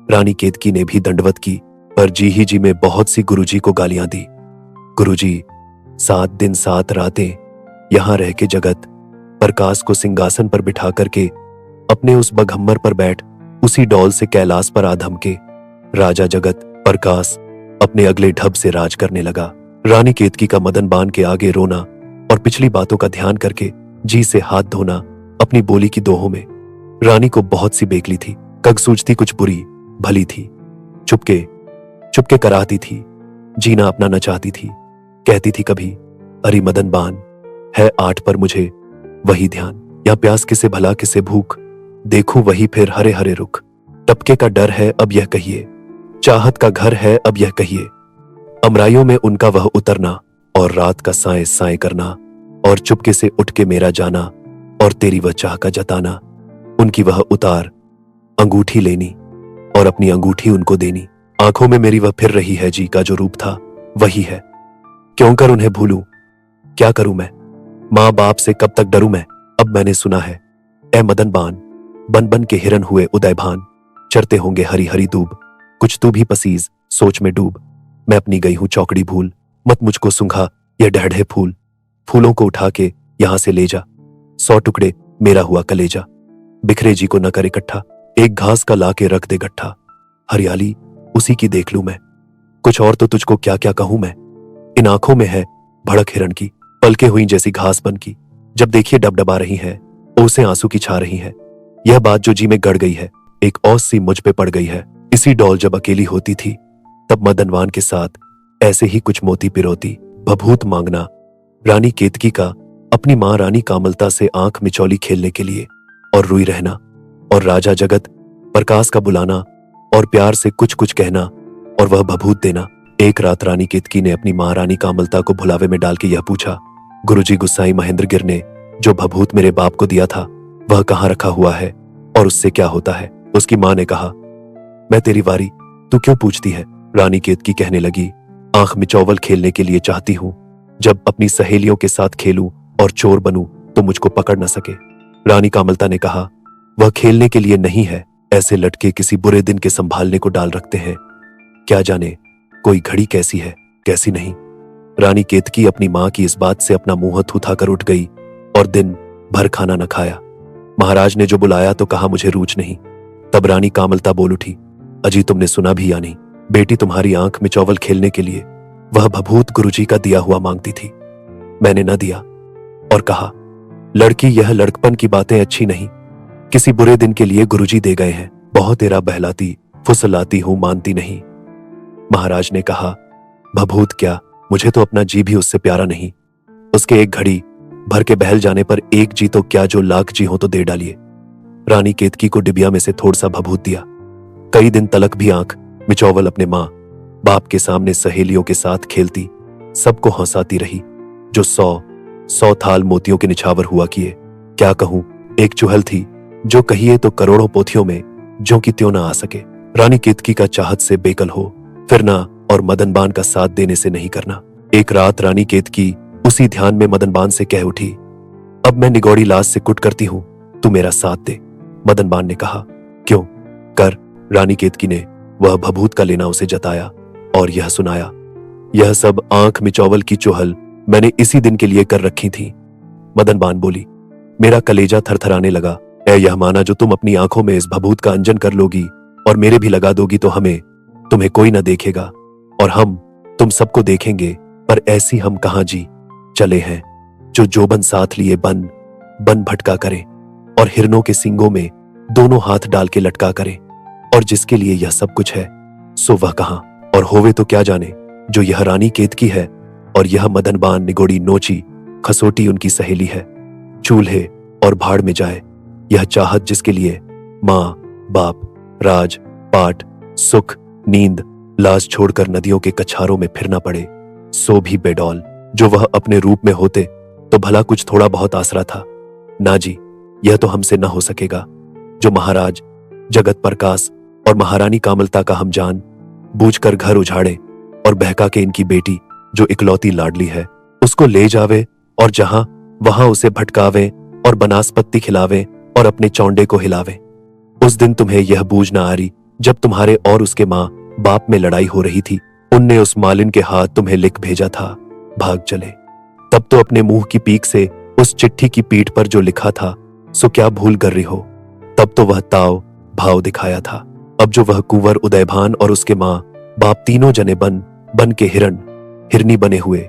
Speaker 3: रानी केतकी ने भी दंडवत की, पर जी ही जी में बहुत सी गुरुजी को गालियां दी। गुरुजी 7 दिन 7 रातें यहां रह के जगत प्रकाश को सिंहासन पर बिठा करके अपने उस बघम्मर पर बैठ उसी डौल से कैलाश पर आधम के राजा जगत प्रकाश अपने अगले ढब से राज करने लगा। रानी केतकी का मदन बान के आगे रोना और पिछली बातों का ध्यान करके जी से हाथ धोना अपनी बोली की दोहों में रानी को बहुत सी बेकली थी। कग सूझती कुछ बुरी भली थी, चुपके चुपके कराती थी, जीना अपना न चाहती थी। कहती थी कभी, अरे मदन बान है 8 पर मुझे वही ध्यान, या प्यास किसे भला किसे भूख, देखूं वही फिर हरे हरे रुख। टपके का डर है अब यह कहिए, चाहत का घर है अब यह कहिए। अमराइयों में उनका वह उतरना और रात का साए साए करना और चुपके से उठ के मेरा जाना और तेरी वह चाह का जताना। उनकी वह उतार अंगूठी लेनी और अपनी अंगूठी उनको देनी। आंखों में मेरी वह फिर रही है जी का जो रूप था वही है। क्यों कर उन्हें भूलूं, क्या करूं मैं, मां बाप से कब तक डरूं मैं। अब मैंने सुना है ए मदन बान, बन बन के हिरन हुए उदय भान, चरते होंगे हरी हरी दूब, कुछ तू भी पसीज सोच में डूब। मैं अपनी गई हूं चौकड़ी भूल, मत मुझको सुंघा ये ढेढ़े फूल। फूलों को उठा के यहां से ले जा, 100 टुकड़े मेरा हुआ कलेजा। बिखरे जी को न कर इकट्ठा, एक घास का ला के रख दे गट्ठा। हरियाली उसी की देख लूं मैं, कुछ और तो तुझको क्या क्या कहूं मैं। इन आंखों में है भड़क हिरण की, पलके हुई जैसी घास बन की। जब देखिए डबडबा रही है, ओसे आंसू की छा रही है। यह बात जो जी में गड़ गई है, एक औस सी मुझ पे पड़ गई है। इसी डौल जब अकेली होती थी तब मदनवान के साथ ऐसे ही कुछ मोती पिरोती, भभूत मांगना। रानी केतकी का अपनी मां रानी कामलता से आंख मिचौली खेलने के लिए और रुई रहना, और राजा जगत प्रकाश का बुलाना और प्यार से कुछ कुछ कहना और वह भभूत देना। एक रात रानी केतकी ने अपनी मां रानी कामलता को भुलावे में डाल के यह पूछा, गुरुजी गुस्साई महेंद्रगिर ने जो भभूत मेरे बाप को दिया था वह कहाँ रखा हुआ है और उससे क्या होता है। उसकी मां ने कहा, मैं तेरी वारी, तू क्यों पूछती है। रानी केतकी कहने लगी, आंख मिचौवल खेलने के लिए चाहती हूं, जब अपनी सहेलियों के साथ खेलूं और चोर बनूं तो मुझको पकड़ न सके। रानी कामलता ने कहा, वह खेलने के लिए नहीं है, ऐसे लटके किसी बुरे दिन के संभालने को डाल रखते हैं। क्या जाने कोई घड़ी कैसी है कैसी नहीं। रानी केतकी अपनी मां की इस बात से अपना मुंह थूथा कर उठ गई और दिन भर खाना न खाया। महाराज ने जो बुलाया तो कहा मुझे रूच नहीं। तब रानी कामलता बोल उठी, अजी तुमने सुना भी या नहीं, बेटी तुम्हारी आंख में चौवल खेलने के लिए वह भभूत गुरुजी का दिया हुआ मांगती थी। मैंने न दिया और कहा, लड़की यह लड़कपन की बातें अच्छी नहीं, किसी बुरे दिन के लिए गुरुजी दे गए हैं। बहुत तेरा बहलाती फुसलाती हूं, मानती नहीं। महाराज ने कहा, भभूत क्या, मुझे तो अपना जी भी उससे प्यारा नहीं। उसके एक घड़ी भर के बहल जाने पर एक जी तो क्या जो लाख जी हो तो दे डालिए। रानी केतकी को डिबिया में से थोड़ा सा भभूत दिया। कई दिन तलक भी आंख मिचौवल अपने मां बाप के सामने सहेलियों के साथ खेलती, सबको हंसाती रही, जो 100 थाल मोतियों के निछावर हुआ किए। क्या कहूं, एक चुहल थी जो कहिए तो करोड़ों पोथियों में जो कि त्यों ना आ सके। रानी केतकी का चाहत से बेकल हो फिरना और मदनबान का साथ देने से नहीं करना। एक रात रानी केतकी उसी ध्यान में मदनबान से कह उठी, अब मैं निगौड़ी लाश से कुट करती हूं, तू मेरा साथ दे। मदनबान ने कहा, क्यों? कर। रानी केतकी ने वह भभूत का लेना उसे जताया और यह सुनाया, यह सब आंख मिचौवल की चुहल मैंने इसी दिन के लिए कर रखी थी। मदनबान बोली, मेरा कलेजा थरथराने लगा। ऐ यह माना जो तुम अपनी आंखों में इस भभूत का अंजन कर लोगी और मेरे भी लगा दोगी तो तुम्हें कोई न देखेगा और हम तुम सबको देखेंगे, पर ऐसी हम कहां जी चले हैं जो जोबन साथ लिए बन बन भटका करे और हिरनों के सींगों में दोनों हाथ डाल के लटका करे, और जिसके लिए यह सब कुछ है सो वह कहां और होवे तो क्या जाने जो यह रानी केतकी है और यह मदनबान निगोड़ी नोची खसोटी उनकी सहेली है। चूल्हे और भाड़ में जाए यह चाहत जिसके लिए माँ बाप राज पाट सुख नींद लाज छोड़कर नदियों के कछारों में फिरना पड़े, सो भी बेडौल जो वह अपने रूप में होते तो भला कुछ थोड़ा बहुत आसरा था। ना जी, यह तो हमसे न हो सकेगा जो महाराज जगत प्रकाश और महारानी कामलता का हम जान बूझकर घर उजाड़े और बहका के इनकी बेटी जो इकलौती लाडली है उसको ले जावे और जहां वहां उसे भटकावे और बनास्पत्ति खिलावे और अपने चौंडे को हिलावे। उस दिन तुम्हें यह बूझ ना आ रही जब तुम्हारे और उसके माँ बाप में लड़ाई हो रही थी, उनने उस मालिन के हाथ तुम्हें लिख भेजा था, भाग चले। तब तो अपने मुंह की पीक से उस चिट्ठी की पीठ पर जो लिखा था सो क्या भूल कर रही हो। तब तो वह ताव भाव दिखाया था। अब जो वह कुंवर उदयभान और उसके माँ बाप तीनों जने बन के हिरनी बने हुए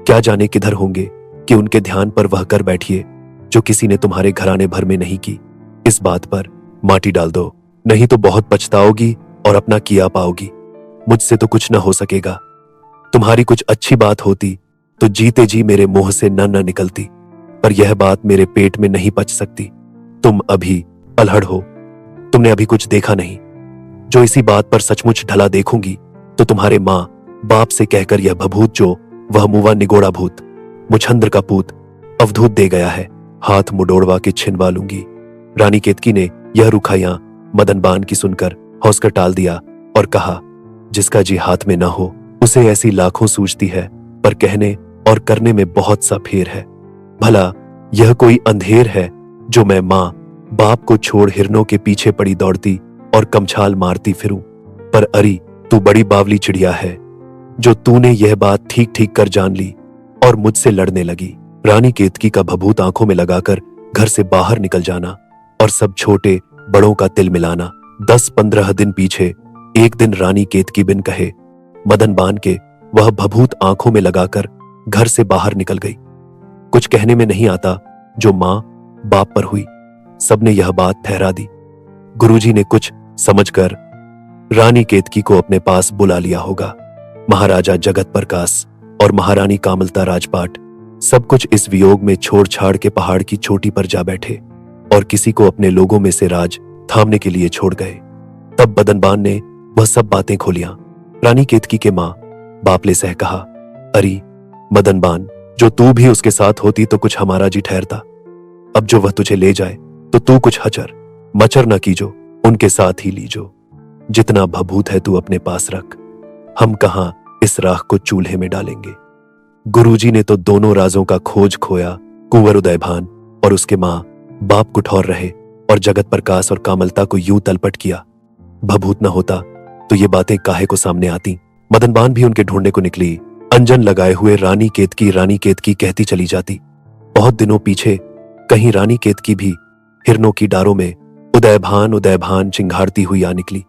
Speaker 3: क्या जाने किधर होंगे कि उनके ध्यान पर वह कर बैठिए जो किसी ने तुम्हारे घराने भर में नहीं की। इस बात पर माटी डाल दो, नहीं तो बहुत पछताओगी और अपना किया पाओगी। मुझसे तो कुछ न हो सकेगा। तुम्हारी कुछ अच्छी बात होती तो जीते जी मेरे मुंह से न निकलती, पर यह बात मेरे पेट में नहीं पच सकती। तुम अभी अल्हड़ हो, तुमने अभी कुछ देखा नहीं। जो इसी बात पर सचमुच ढला देखूंगी तो तुम्हारे माँ बाप से कहकर यह भभूत जो वह मुवा निगोड़ा भूत मुछंद्र का पूत अवधूत दे गया है, हाथ मुडोड़वा के छिनवा लूंगी। रानी केतकी ने यह रुखाइयां मदनबान की सुनकर हौसकर टाल दिया और कहा, जिसका जी हाथ में ना हो उसे ऐसी लाखों सूझती है, पर कहने और करने में बहुत सा फेर है। भला यह कोई अंधेर है जो मैं माँ बाप को छोड़ हिरनों के पीछे पड़ी दौड़ती और कमछाल मारती फिरूं। पर अरी तू बड़ी बावली चिड़िया है जो तूने यह बात ठीक ठीक कर जान ली और मुझसे लड़ने लगी। रानी केतकी का भभूत आंखों में लगाकर घर से बाहर निकल जाना और सब छोटे बड़ों का तिल मिलाना। 10-15 दिन पीछे एक दिन रानी केतकी बिन कहे मदनबान के वह भभूत आंखों में लगाकर घर से बाहर निकल गई। कुछ कहने में नहीं आता जो मां बाप पर हुई। सबने यह बात ठहरा दी। गुरुजी ने कुछ समझकर रानी केतकी को अपने पास बुला लिया होगा। महाराजा जगत प्रकाश और महारानी कामलता राजपाट सब कुछ इस वियोग में छोड़ छाड़ के पहाड़ की चोटी पर जा बैठे और किसी को अपने लोगों में से राज थामने के लिए छोड़ गए। तब मदनबान ने वह सब बातें खोलियां। रानी केतकी के मां बाप ले सह कहा, अरे मदनबान, जो तू भी उसके साथ होती तो कुछ हमारा जी ठहरता। अब जो वह तुझे ले जाए तो तू कुछ हचर मचर न कीजो, उनके साथ ही लीजो। जितना भभूत है तू अपने पास रख, हम कहां इस राख को चूल्हे में डालेंगे। गुरुजी ने तो दोनों राजों का खोज खोया। कुंवर उदयभान और उसके मां बाप कुठौर रहे और जगत प्रकाश और कामलता को यूं तलपट किया। भभूत न होता तो ये बातें काहे को सामने आती। मदनबान भी उनके ढूंढने को निकली। अंजन लगाए हुए रानी केतकी कहती चली जाती। बहुत दिनों पीछे कहीं रानी केतकी भी हिरनों की डारों में उदयभान चिंघाड़ती हुई आ निकली,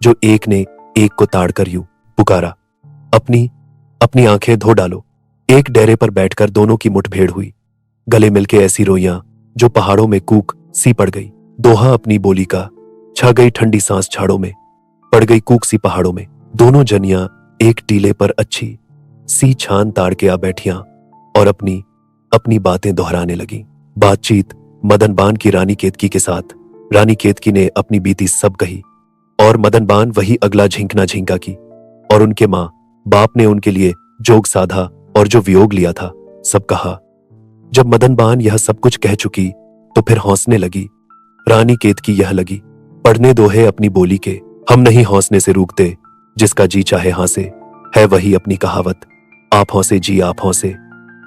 Speaker 3: जो एक ने एक को ताड़कर यूं पुकारा, अपनी आंखें धो डालो। एक डेरे पर बैठकर दोनों की मुठभेड़ हुई। गले मिलके ऐसी रोइयां जो पहाड़ों में कूक सी पड़ गई। दोहा अपनी बोली का, छा गई ठंडी सांस झाड़ों में, पड़ गई कूक सी पहाड़ों में। दोनों जनियां एक टीले पर अच्छी सी छान ताड़ के आ बैठियां और अपनी बातें दोहराने लगी। बातचीत मदनबान की रानी केतकी के साथ। रानी केतकी ने अपनी बीती सब कही और मदनबान वही अगला झिंकना झिंका की, और उनके मां बाप ने उनके लिए जोग साधा और जो वियोग लिया था सब कहा। जब मदनबान यह सब कुछ कह चुकी तो फिर हौसने लगी। रानी केतकी यह लगी, पढ़ने दो है अपनी बोली के, हम नहीं हौसने से रूकते, जिसका जी चाहे हांसे, है वही अपनी कहावत, आप हौसे जी आप हौसे।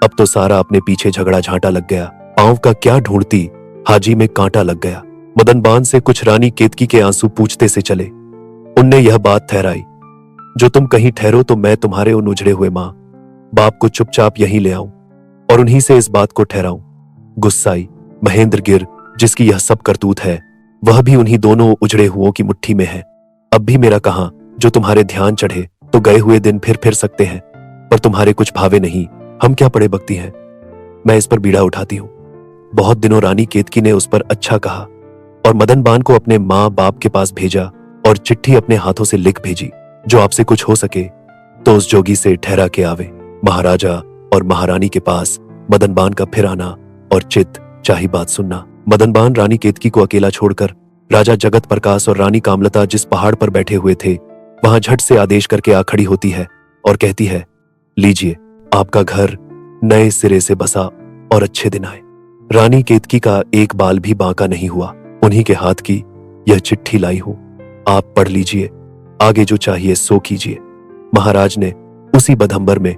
Speaker 3: अब तो सारा अपने पीछे झगड़ा झांटा लग गया। पांव का क्या ढूंढती हाजी में कांटा लग गया। मदन बान से कुछ रानी केतकी के आंसू पूछते से चले। उनने यह बात ठहराई, जो तुम कहीं ठहरो तो मैं तुम्हारे उन उजड़े हुए मां बाप को चुपचाप यहीं ले आऊं और उन्हीं से इस बात को ठहराऊं। गुस्साई महेंद्र गिर, जिसकी यह सब करतूत है, वह भी उन्हीं दोनों उजड़े हुओं की मुट्ठी में है। अब भी मेरा कहा जो तुम्हारे ध्यान चढ़े तो गए हुए दिन फिर सकते हैं, पर तुम्हारे कुछ भावे नहीं। हम क्या पड़े बकती हैं, मैं इस पर बीड़ा उठाती हूं। बहुत दिनों रानी केतकी ने उस पर अच्छा कहा और मदन बान को अपने माँ बाप के पास भेजा और चिट्ठी अपने हाथों से लिख भेजी, जो आपसे कुछ हो सके तो उस जोगी से ठहरा के आवे। महाराजा और महारानी के पास मदन बान का फिर आना और चित चाही बात सुनना। मदन बान रानी केतकी को अकेला छोड़कर राजा जगत प्रकाश और रानी कामलता जिस पहाड़ पर बैठे हुए थे वहां झट से आदेश करके आ खड़ी होती है और कहती है, लीजिए आपका घर नए सिरे से बसा और अच्छे दिन आए। रानी केतकी का एक बाल भी बांका नहीं हुआ। उन्हीं के हाथ की यह चिट्ठी लाई हूं, आप पढ़ लीजिए, आगे जो चाहिए सो कीजिए। महाराज ने उसी बदहंबर में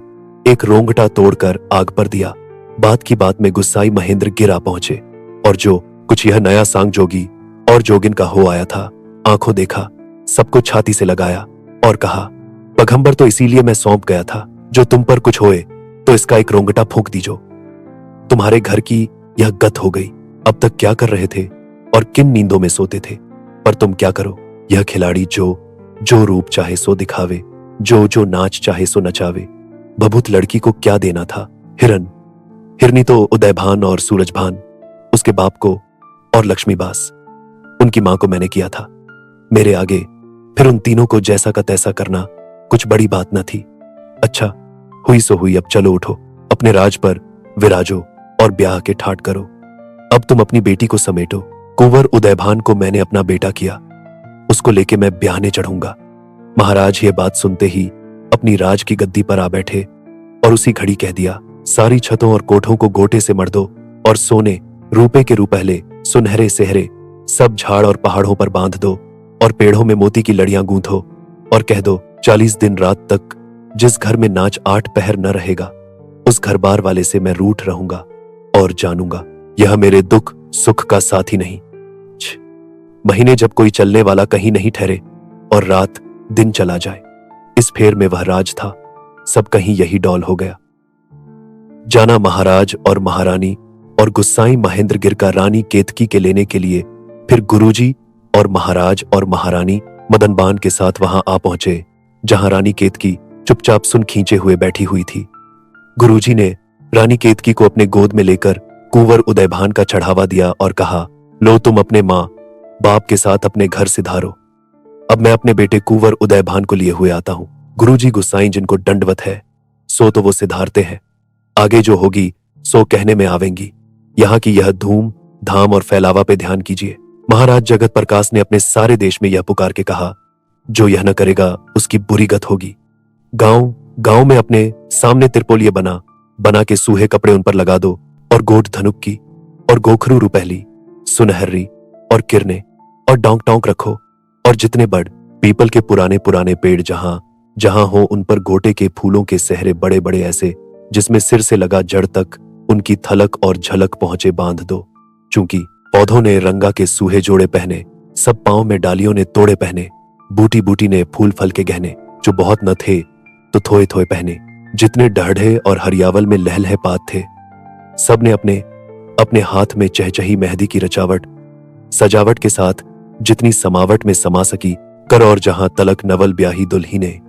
Speaker 3: एक रोंगटा तोड़कर आग पर दिया। बात की बात में गुस्साई महेंद्र गिरा पहुंचे और जो कुछ यह नया सांग जोगी और जोगिन का हो आया था, आंखों देखा, सबको छाती से लगाया और कहा, पगंबर तो इसीलिए मैं सौंप गया था, जो तुम पर कुछ होए तो इसका एक रोंगटा फूंक दीजो। तुम्हारे घर की यह गत हो गई। अब तक क्या कर रहे थे और किन नींदों में सोते थे, पर तुम क्या करो, यह खिलाड़ी जो रूप चाहे सो दिखावे, जो नाच चाहे सो नचावे। बबूत लड़की को क्या देना था, हिरनी तो उदयभान और सूरजभान उसके बाप को और लक्ष्मीबास उनकी मां को मैंने किया था। मेरे आगे फिर उन तीनों को जैसा का तैसा करना कुछ बड़ी बात न थी। अच्छा हुई सो हुई, अब चलो उठो, अपने राज पर विराजो और ब्याह के ठाट करो। अब तुम अपनी बेटी को समेटो। कुंवर उदयभान को मैंने अपना बेटा किया, उसको लेके मैं ब्याहने चढ़ूंगा। महाराज ये बात सुनते ही अपनी राज की गद्दी पर आ बैठे और उसी घड़ी कह दिया, सारी छतों और कोठों को गोटे से मर दो और सोने रूपे के रुपहले सुनहरे सेहरे सब झाड़ और पहाड़ों पर बांध दो और पेड़ों में मोती की लड़ियां गूंथो और कह दो, 40 दिन रात तक जिस घर में नाच 8 पहर न रहेगा उस घर बार वाले से मैं रूठ रहूंगा और जानूंगा यह मेरे दुख सुख का साथी नहीं। महीने जब कोई चलने वाला कहीं नहीं ठहरे और रात दिन चला जाए, इस फेर में वह राज था, सब कहीं यही डौल हो गया। जाना महाराज और महारानी और गुस्साई महेंद्र गिर का रानी केतकी के लेने के लिए फिर गुरुजी और महाराज और महारानी मदन बान के साथ वहां आ पहुंचे, जहां रानी केतकी चुपचाप सुन खींचे हुए बैठी हुई थी। गुरुजी ने रानी केतकी को अपने गोद में लेकर कुंवर उदयभान का चढ़ावा दिया और कहा, लो तुम अपने मां बाप के साथ अपने घर सिधारो। अब मैं अपने बेटे कुंवर उदयभान को लिए हुए आता हूं। गुरुजी गुस्साई जिनको दंडवत है सो तो वो सिधारते हैं, आगे जो होगी सो कहने में आवेंगी। यहाँ की यह धूम धाम और फैलावा पे ध्यान कीजिए। महाराज जगत प्रकाश ने अपने सारे देश में यह पुकार के कहा, जो यह न करेगा उसकी बुरी गत होगी। गांव गांव में अपने सामने तिरपोलिये बना के सूहे कपड़े उन पर लगा दो और गोट धनुक की और गोखरू रुपहली सुनहरी और किरने और डोंक टोंक रखो और जितने बड़ पीपल के पुराने पुराने पेड़ जहां जहां हो उन पर गोटे के फूलों के सहरे बड़े बड़े ऐसे जिसमें सिर से लगा जड़ तक उनकी थलक और झलक पहुंचे बांध दो। चूंकि पौधों ने रंगा के सूहे जोड़े पहने, सब पांव में डालियों ने तोड़े पहने, बूटी बूटी ने फूल फल के गहने, जो बहुत न थे तो थोए थोए पहने, जितने डढ़े और हरियावल में लहलहे पात थे, सब ने अपने अपने हाथ में चहचही मेहंदी की रचावट सजावट के साथ जितनी समावट में समा सकी कर, और जहां तलक नवल ब्याही दुल्ही ने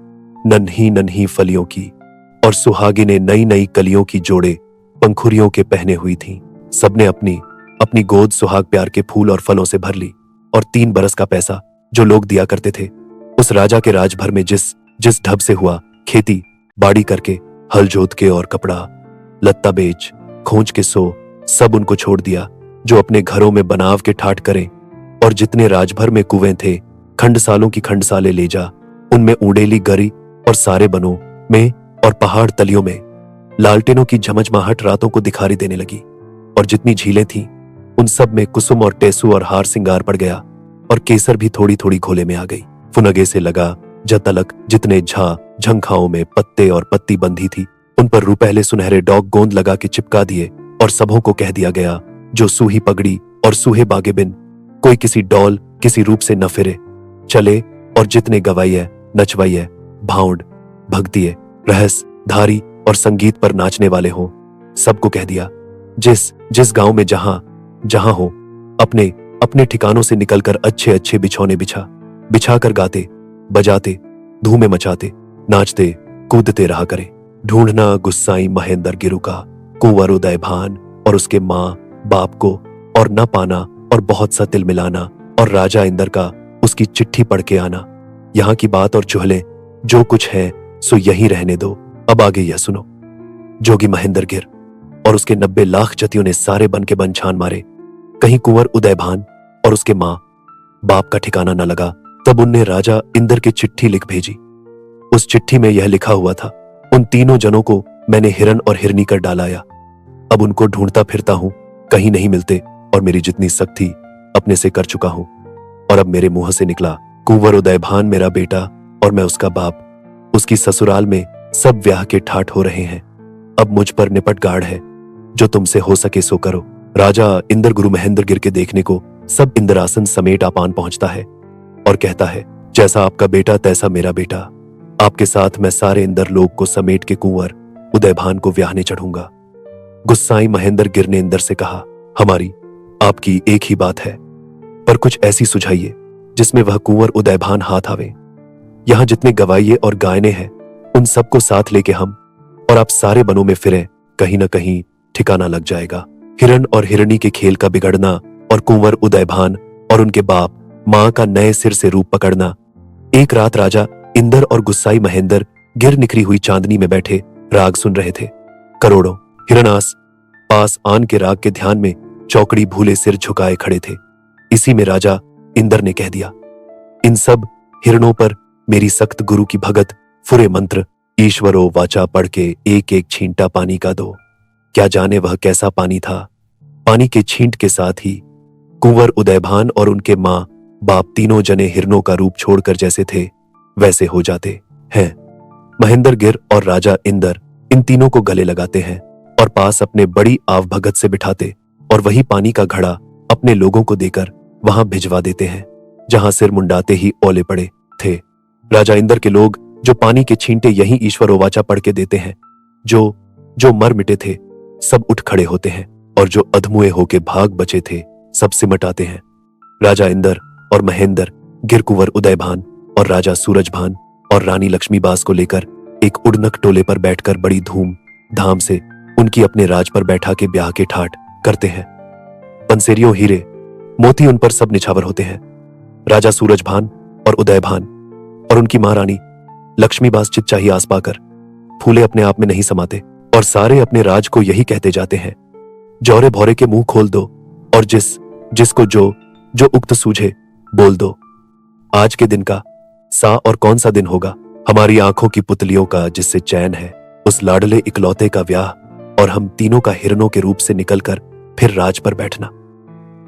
Speaker 3: नन्ही नन्ही फलियों की और सुहागी ने नई नई कलियों की जोड़े पंखुरियों के पहने हुई थीं। सबने अपनी अपनी गोद सुहाग प्यार के फूल और फलों से भर ली और 3 बरस का पैसा जो लोग दिया करते थे, उस राजा के राजभर में जिस ढब से हुआ खेती बाड़ी करके हल जोत के और कपड़ा लत्ता बेच खोज के सो सब उनको छोड़ दिया, जो अपने घरों में बनाव के ठाट करें। और जितने राजभर में कुएं थे, खंडसालों की खंडसाले ले जा, उनमें ऊंडेली गरी और सारे बनों में और पहाड़ तलियों में लालटेनों की झमझमाहट रातों को दिखारी देने लगी। और जितनी झीलें थीं उन सब में कुसुम और टेसू और हार सिंगार पड़ गया और केसर भी थोड़ी थोड़ी घोले में आ गई। फुनगे से लगा जतलक जितने झंखाओं में पत्ते और पत्ती बंधी थी, उन पर रुपहले सुनहरे डॉग गोंद लगा के चिपका दिए और सबों को कह दिया गया, जो सूही पगड़ी और सूहे बागे बिन, कोई किसी डौल किसी रूप से न फिरे चले, और जितने गवाइए नचवाइए भाउंड भगतिए रहस धारी और संगीत पर नाचने वाले हों, सबको कह दिया जिस जिस गांव में जहां जहां हो, अपने अपने ठिकानों से निकलकर अच्छे अच्छे बिछौने बिछा कर गाते बजाते धूमें मचाते नाचते कूदते रहा करे। ढूंढना गुस्साई महेंद्र गिरु का कुंवर उदय भान और उसके माँ बाप को, और न पाना और बहुत सा तिल मिलाना, और राजा इंदर का उसकी चिट्ठी पढ़ के आना। यहाँ की बात और चुहले जो कुछ है सो यहीं रहने दो, अब आगे यह सुनो। जोगी महेंद्र गिर और उसके 90 लाख जतियों ने सारे बन के बन छान मारे, कहीं कुंवर उदय भान और उसके माँ बाप का ठिकाना न लगा। तब उनने राजा इंदर की चिट्ठी लिख भेजी। उस चिट्ठी में यह लिखा हुआ था, उन तीनों जनों को मैंने हिरन और हिरनी कर डालाया, अब उनको ढूंढता फिरता हूं, कहीं नहीं मिलते, और मेरी जितनी सख्ती अपने से कर चुका हूं। और अब मेरे मुंह से निकला, कुंवर उदय भान मेरा बेटा और मैं उसका बाप, उसकी ससुराल में सब ब्याह के ठाठ हो रहे हैं। अब मुझ पर निपट गाड़ है, जो तुमसे हो सके सो करो। राजा इंदर गुरु महेंद्र गिर के देखने को सब इंद्रासन समेट आपान पहुंचता है और कहता है, जैसा आपका बेटा तैसा मेरा बेटा, आपके साथ मैं सारे इंदर लोग को समेट के कुंवर उदय भान को ब्याहने चढ़ूंगा। गुस्साई महेंद्र गिर ने इंदर से कहा, हमारी आपकी एक ही बात है, पर कुछ ऐसी सुझाइए जिसमें वह कुंवर उदय भान हाथ आवे। यहां जितने गवाइये और गायने हैं उन सबको साथ लेके हम और आप सारे बनों में फिरे, कहीं न कहीं ठिकाना लग जाएगा। हिरण और हिरणी के खेल का बिगड़ना और कुंवर उदय भान और उनके बाप मां का नए सिर से रूप पकड़ना। एक रात राजा इंदर और गुस्साई महेंद्र गिर निखरी हुई चांदनी में बैठे राग सुन रहे थे। करोड़ों हिरणास पास आन के राग के ध्यान में चौकड़ी भूले सिर झुकाए खड़े थे। इसी में राजा इंदर ने कह दिया, इन सब हिरणों पर मेरी सख्त गुरु की भगत फुरे मंत्र ईश्वरो वाचा पढ़ के एक एक छींटा पानी का दो। क्या जाने वह कैसा पानी था। पानी के छींट के साथ ही कुंवर उदयभान और उनके मां बाप तीनों जने हिरणों का रूप छोड़कर जैसे थे वैसे हो जाते हैं। महेंद्र गिर और राजा इंदर इन तीनों को गले लगाते हैं और पास अपने बड़ी आव भगत से बिठाते और वही पानी का घड़ा अपने लोगों को देकर वहां भिजवा देते हैं जहां सिर मुंडाते ही ओले पड़े थे। राजा इंदर के लोग जो पानी के छींटे यहीं ईश्वरोवाचा पढ़ के देते हैं, जो मर मिटे थे सब उठ खड़े होते हैं और जो अधमुए होके भाग बचे थे सब सिमट आते हैं। राजा इंदर और महेंद्र गिर कुंवर उदयभान और राजा सूरजभान और रानी लक्ष्मीबास को लेकर एक उड़नक टोले पर बैठकर बड़ी धूम धाम से उनकी अपने राज पर बैठा के ब्याह के ठाट करते हैं। पंसेरियों हीरे मोती उन पर सब निछावर होते हैं। राजा सूरजभान और उदयभान और उनकी मां रानी लक्ष्मीबास चितचाही आस पाकर फूले अपने आप में नहीं समाते और सारे अपने राज को यही कहते जाते हैं, जौरे भौरे के मुंह खोल दो और जिसको जो उक्त सूझे बोल दो। आज के दिन का सा और कौन सा दिन होगा, हमारी आंखों की पुतलियों का जिससे चैन है, उस लाडले इकलौते का ब्याह और हम तीनों का हिरणों के रूप से निकलकर फिर राज पर बैठना।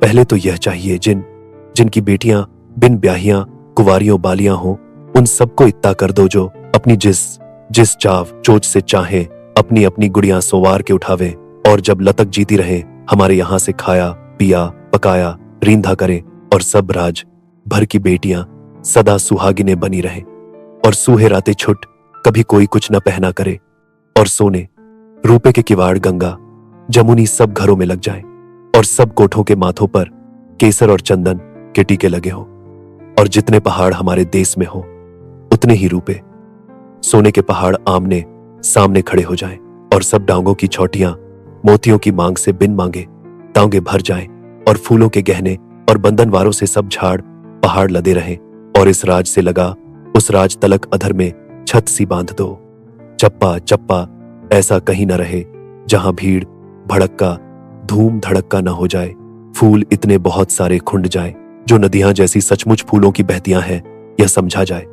Speaker 3: पहले तो यह चाहिए जिनकी बेटियां बिन ब्याहियां कुंवारियों बालियां हों, उन सबको इत्ता कर दो जो अपनी जिस चाव चोच से चाहे अपनी अपनी गुड़ियां सोवार के उठावे और जब लतक जीती रहे हमारे यहां से खाया पिया पकाया रींधा करे और सब राज भर की बेटियां सदा सुहागिने बनी रहे और सूहे राते छुट कभी कोई कुछ न पहना करे और सोने रूपे के किवाड़ गंगा जमुनी सब घरों में लग जाए और सब कोठों के माथों पर केसर और चंदन के टीके लगे हो और जितने पहाड़ हमारे देश में हो उतने ही रूपे सोने के पहाड़ आमने सामने खड़े हो जाएं और सब डांगों की छौटियां मोतियों की मांग से बिन मांगे तांगे भर जाएं और फूलों के गहने और बंधनवारों से सब झाड़ पहाड़ लदे रहें और इस राज से लगा उस राज तलक अधर में छत सी बांध दो। चप्पा चप्पा ऐसा कहीं न रहे जहां भीड़ भड़क्का धूम धड़क्का न हो जाए, फूल इतने बहुत सारे खुंड जाए जो नदियां जैसी सचमुच फूलों की बहतियां हैं यह समझा जाए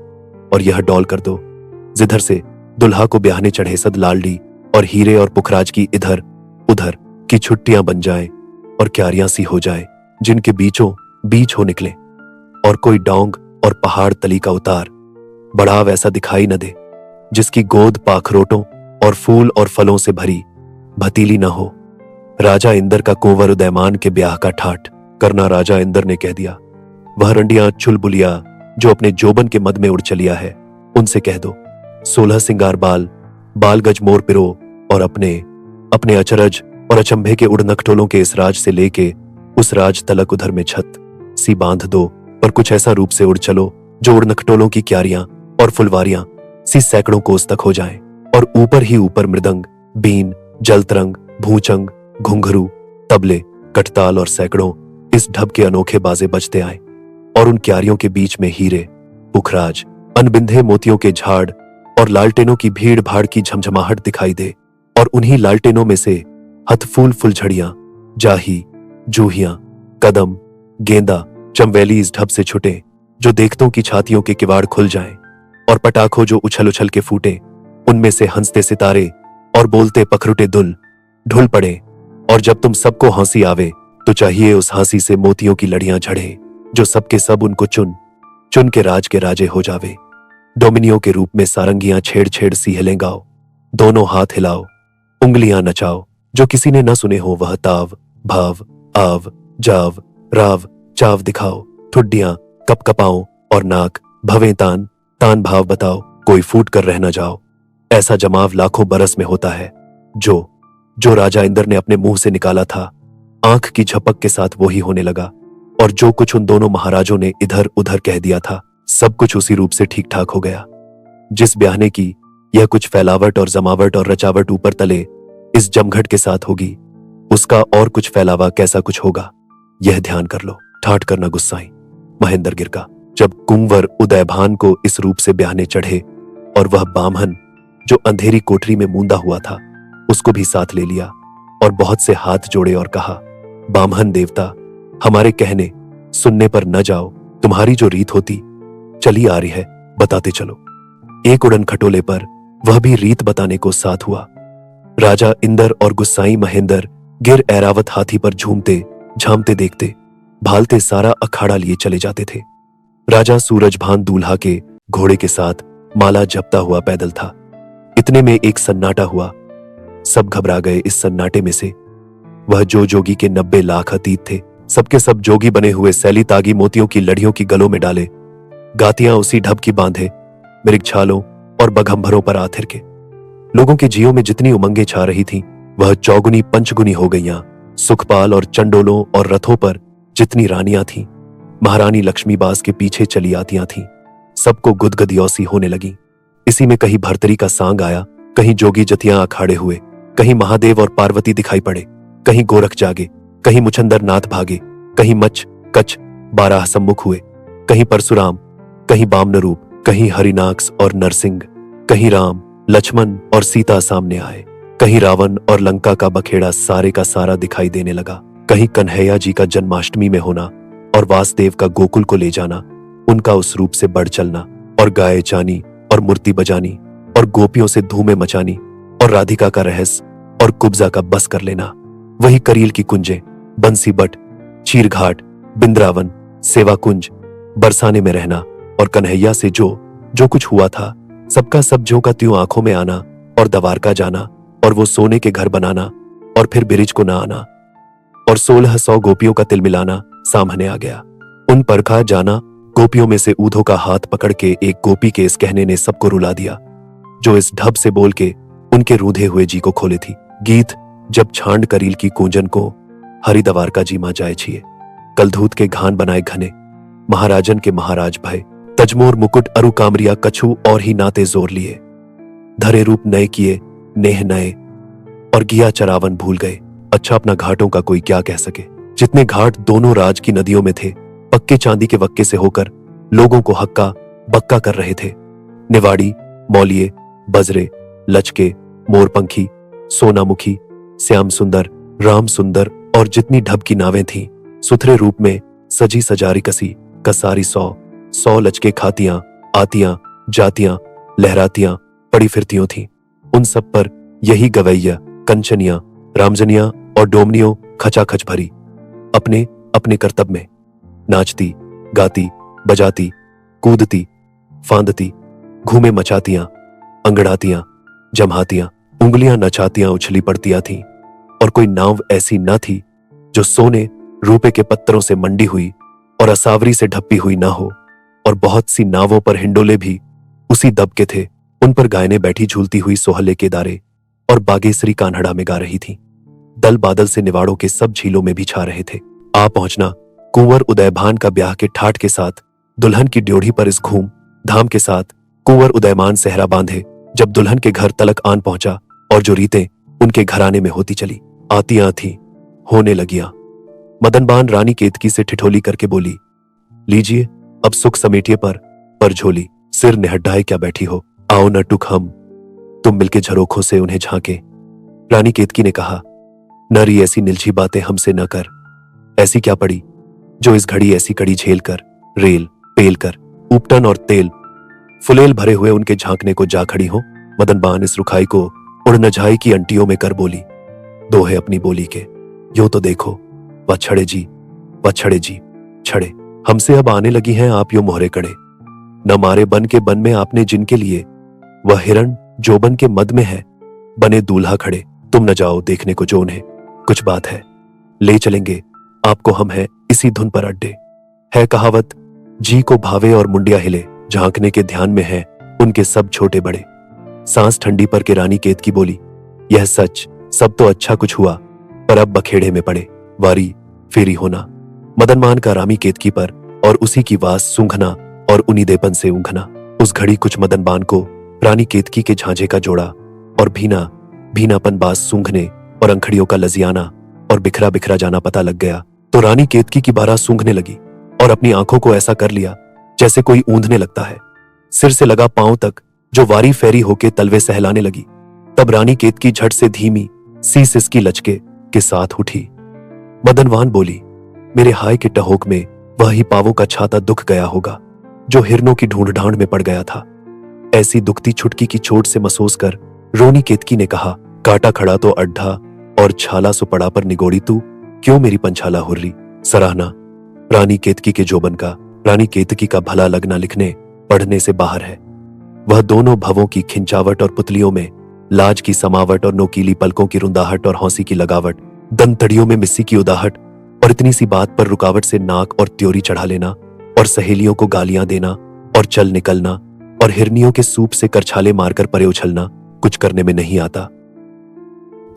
Speaker 3: और यह डौल कर दो जिधर से दुल्हा को ब्याहने चढ़े सद लालडी और हीरे और पुखराज की इधर उधर की छुट्टियां बन जाए और क्यारियां सी हो जाए जिनके बीचों बीच हो निकले और कोई डोंग और पहाड़ तली का उतार बढ़ाव ऐसा दिखाई न दे जिसकी गोद पाखरोटों और फूल और फलों से भरी भतीली न हो राजा इंदर का कुंवर उदयमान के ब्याह का ठाट करना राजा इंदर ने कह दिया। वह रंडियां चुलबुलिया जो अपने जोबन के मद में उड़ चलिया है, उनसे कह दो 16 सिंगार बाल गज मोर पिरो और अपने अचरज और अचंभे के उड़नखटोलों के इस राज से लेके उस राज तलक उधर में छत सी बांध दो और कुछ ऐसा रूप से उड़ चलो जो उड़नखटोलों की क्यारियां और फुलवारियां सी सैकड़ों कोस तक हो जाएं और ऊपर ही ऊपर मृदंग, बीन, जलतरंग, भूचंग, घुंघरू, तबले, कटताल और सैकड़ों इस ढब के अनोखे बाजे बजते आए और उन क्यारियों के बीच में हीरे, पुखराज, अनबिंधे मोतियों के झाड़ और लालटेनों की भीड़ भाड़ की झमझमाहट दिखाई दे और उन्हीं लालटेनों में से हथफूल फुलझड़ियां, जाही, जूहियां, कदम, गेंदा, चंबेली इस ढब से छुटे जो देखतों की छातियों के किवाड़ खुल जाएं और पटाखों जो उछल उछल के फूटे उनमें से हंसते सितारे और बोलते पखरुटे दुल ढुल पड़े और जब तुम सबको हंसी आवे तो चाहिए उस हंसी से मोतियों की लड़ियां झड़े जो सबके सब उनको चुन चुन के राजे हो जावे। डोमिनियो के रूप में सारंगियां छेड़ छेड़ सी हिलें गाओ, दोनों हाथ हिलाओ, उंगलियां नचाओ, जो किसी ने न सुने हो वह ताव, भाव, आव, जाव, राव, चाव दिखाओ, ठुड्डियां कपकपाओ और नाक भवें तान तान भाव बताओ, कोई फूट कर रह न जाओ। ऐसा जमाव लाखों बरस में होता है जो राजा इंदर ने अपने मुंह से निकाला था, आंख की झपक के साथ वो ही होने लगा और जो कुछ उन दोनों महाराजों ने इधर उधर कह दिया था सब कुछ उसी रूप से ठीक ठाक हो गया। जिस ब्याहने की यह कुछ फैलावट और जमावट और रचावट ऊपर तले इस जमघट के साथ होगी, उसका और कुछ फैलावा कैसा कुछ होगा यह ध्यान कर लो। ठाठ करना गुस्साई महेंद्र गिर का जब कुंवर उदयभान को इस रूप से ब्याहने चढ़े और वह बामहन जो अंधेरी कोठरी में मूंदा हुआ था उसको भी साथ ले लिया और बहुत से हाथ जोड़े और कहा, बामहन देवता, हमारे कहने सुनने पर न जाओ, तुम्हारी जो रीत होती चली आ रही है बताते चलो। एक उड़न खटोले पर वह भी रीत बताने को साथ हुआ। राजा इंदर और गुस्साई महेंद्र गिर ऐरावत हाथी पर झूमते झामते देखते भालते सारा अखाड़ा लिए चले जाते थे। राजा सूरजभान दूल्हा के घोड़े के साथ माला जपता हुआ पैदल था। इतने में एक सन्नाटा हुआ, सब घबरा गए। इस सन्नाटे में से वह जो जोगी के 90 लाख अतीत थे सबके सब जोगी बने हुए सैली तागी मोतियों की लड़ियों की गलों में डाले, गातियां उसी ढब की बांधे, मृगछालों और बघंभरों पर आ थिरके। लोगों के जियों में जितनी उमंगें छा रही थीं वह चौगुनी पंचगुनी हो गईयां। सुखपाल और चंडोलों और रथों पर जितनी रानियां थीं महारानी लक्ष्मीबास के पीछे चली आतियां थीं, सबको गुदगदियोसी होने लगी। इसी में कहीं भरतरी का सांग आया, कहीं जोगी जतियां अखाड़े हुए, कहीं महादेव और पार्वती दिखाई पड़े, कहीं गोरख जागे, कहीं मुचंदर नाथ भागे, कहीं मच कच 12 सम्मुख हुए, कहीं परशुराम, कहीं बामनरूप, कहीं हरिनाक्स और नरसिंह, कहीं राम लक्ष्मण और सीता सामने आए, कहीं रावण और लंका का बखेड़ा सारे का सारा दिखाई देने लगा, कहीं कन्हैया जी का जन्माष्टमी में होना और वासुदेव का गोकुल को ले जाना, उनका उस रूप से बढ़ चलना और गाये जानी और मूर्ति बजानी और गोपियों से धूमें मचानी और राधिका का रहस्य और कुब्जा का बस कर लेना, वही करील की कुंजें, बंसी बट, चीरघाट, बिंद्रावन, सेवा कुंज, बरसाने में रहना और कन्हैया से जो कुछ हुआ था सबका सब ज्यों का त्यों आंखों में आना और दवारका जाना और वो सोने के घर बनाना और फिर बिरिज को ना आना और 1600 गोपियों का तिल मिलाना सामने आ गया। उन परखा जाना गोपियों में से ऊधों का हाथ पकड़ के एक गोपी के इस कहने ने सबको रुला दिया जो इस ढब से बोल के उनके रूधे हुए जी को खोले थी। गीत जब छांड करील की कूंजन को हरिदवार का जी मां जाए छिए, कलधूत के घान बनाए घने, महाराजन के महाराज भय, तजमोर मुकुट अरु कामरिया कछु और ही नाते जोर लिए, धरे रूप नए किए नेह नए और गिया चरावन भूल गए। अच्छा अपना घाटों का कोई क्या कह सके, जितने घाट दोनों राज की नदियों में थे पक्के चांदी के वक्के से होकर लोगों को हक्का बक्का कर रहे थे। निवाड़ी, मौलिये, बजरे, लचके, मोरपंखी, सोनामुखी, श्याम सुंदर, राम सुंदर और जितनी ढब की नावें थीं सुथरे रूप में सजी सजारी कसी कसारी 100 लचके खातियां आतियां जातियां लहरातियां पड़ी फिरतियों थीं। उन सब पर यही गवैया, कंचनियां, रामजनियां और डोमनियों खचाखच भरी अपने अपने कर्तव्य में नाचती, गाती, बजाती, कूदती, फांदती, घूमे मचातियां, अंगड़ातियां, जमहातियां, उंगलियां नचातियां उछली पड़तियां थीं और कोई नाव ऐसी न थी जो सोने रूपे के पत्थरों से मंडी हुई और असावरी से ढपी हुई ना हो। और बहुत सी नावों पर हिंडोले भी उसी दब के थे। उन पर गायने बैठी झूलती हुई सोहले के दारे और बागेश्वरी कान्हड़ा में गा रही थी। दल बादल से निवाड़ों के सब झीलों में भी छा रहे थे। आ पहुंचना कुंवर उदयभान का ब्याह के ठाठ के साथ दुल्हन की ड्योढ़ी पर इस घूम धाम के साथ कुंवर उदयमान सेहरा बांधे जब दुल्हन के घर तलक आन पहुंचा और जो रीतें उनके घराने में होती चली आती थी होने लगिया। मदनबान रानी केतकी से ठिठोली करके बोली, लीजिए अब सुख समेटिए पर झोली सिर निहड्ढाए क्या बैठी हो, आओ न टुक हम तुम मिलके झरोखों से उन्हें झांके। रानी केतकी ने कहा, नरी ऐसी निलझी बातें हमसे न कर। ऐसी क्या पड़ी जो इस घड़ी ऐसी कड़ी झेल कर रेल पेल कर उपटन और तेल फुलेल भरे हुए उनके झांकने को जा खड़ी हो। मदनबान इस रुखाई को उड़ न जाए की अंटियों में कर बोली, दोहे अपनी बोली के यो तो देखो वह छड़े जी छड़े हमसे अब आने लगी हैं आप यो मोहरे कड़े। न मारे बन के बन में आपने जिनके लिए वह हिरण जोबन के मद में है बने दूल्हा खड़े। तुम न जाओ देखने को जो उन्हें कुछ बात है, ले चलेंगे आपको हम हैं इसी धुन पर अड्डे। है कहावत जी को भावे और मुंडिया हिले, झांकने के ध्यान में है उनके सब छोटे बड़े। सांस ठंडी पर के रानी केतकी बोली, यह सच सब तो अच्छा कुछ हुआ पर अब बखेड़े में पड़े वारी फेरी होना। मदनमान का रामी केतकी पर और उसी की वास सूंघना और उन्नीदेपन से ऊँघना। उस घड़ी कुछ मदनबान को रानी केतकी के झांझे का जोड़ा और भीनापन बास सूंघने और अंखड़ियों का लजियाना और बिखरा बिखरा जाना पता लग गया तो रानी केतकी की बारह सूंघने लगी और अपनी आंखों को ऐसा कर लिया जैसे कोई ऊंधने लगता है। सिर से लगा पांव तक जो वारी फेरी होके तलवे सहलाने लगी। तब रानी केतकी झट से धीमी सी सिसकी लचके के साथ उठी। मदनवान बोली, मेरे हाय के टहोक में वह ही पावों का छाता दुख गया होगा जो हिरनों की ढूंढ ढांड में पड़ गया था। ऐसी दुखती छुटकी की चोट से मसोस कर रोनी केतकी ने कहा, काटा खड़ा तो अड्ढा और छाला सुपड़ा पर निगोड़ी तू क्यों मेरी पंछाला हुर्री। सराहना रानी केतकी के जोबन का रानी केतकी का भला लगना लिखने पढ़ने से बाहर है। वह दोनों भवों की खिंचावट और पुतलियों में लाज की समावट और नोकीली पलकों की रुंदाहट और हौसी की लगावट, दंतड़ियों में मिस्सी की उदाहट और इतनी सी बात पर रुकावट से नाक और त्योरी चढ़ा लेना और सहेलियों को गालियां देना और चल निकलना और हिरनियों के सूप से करछाले मारकर परे उछलना कुछ करने में नहीं आता।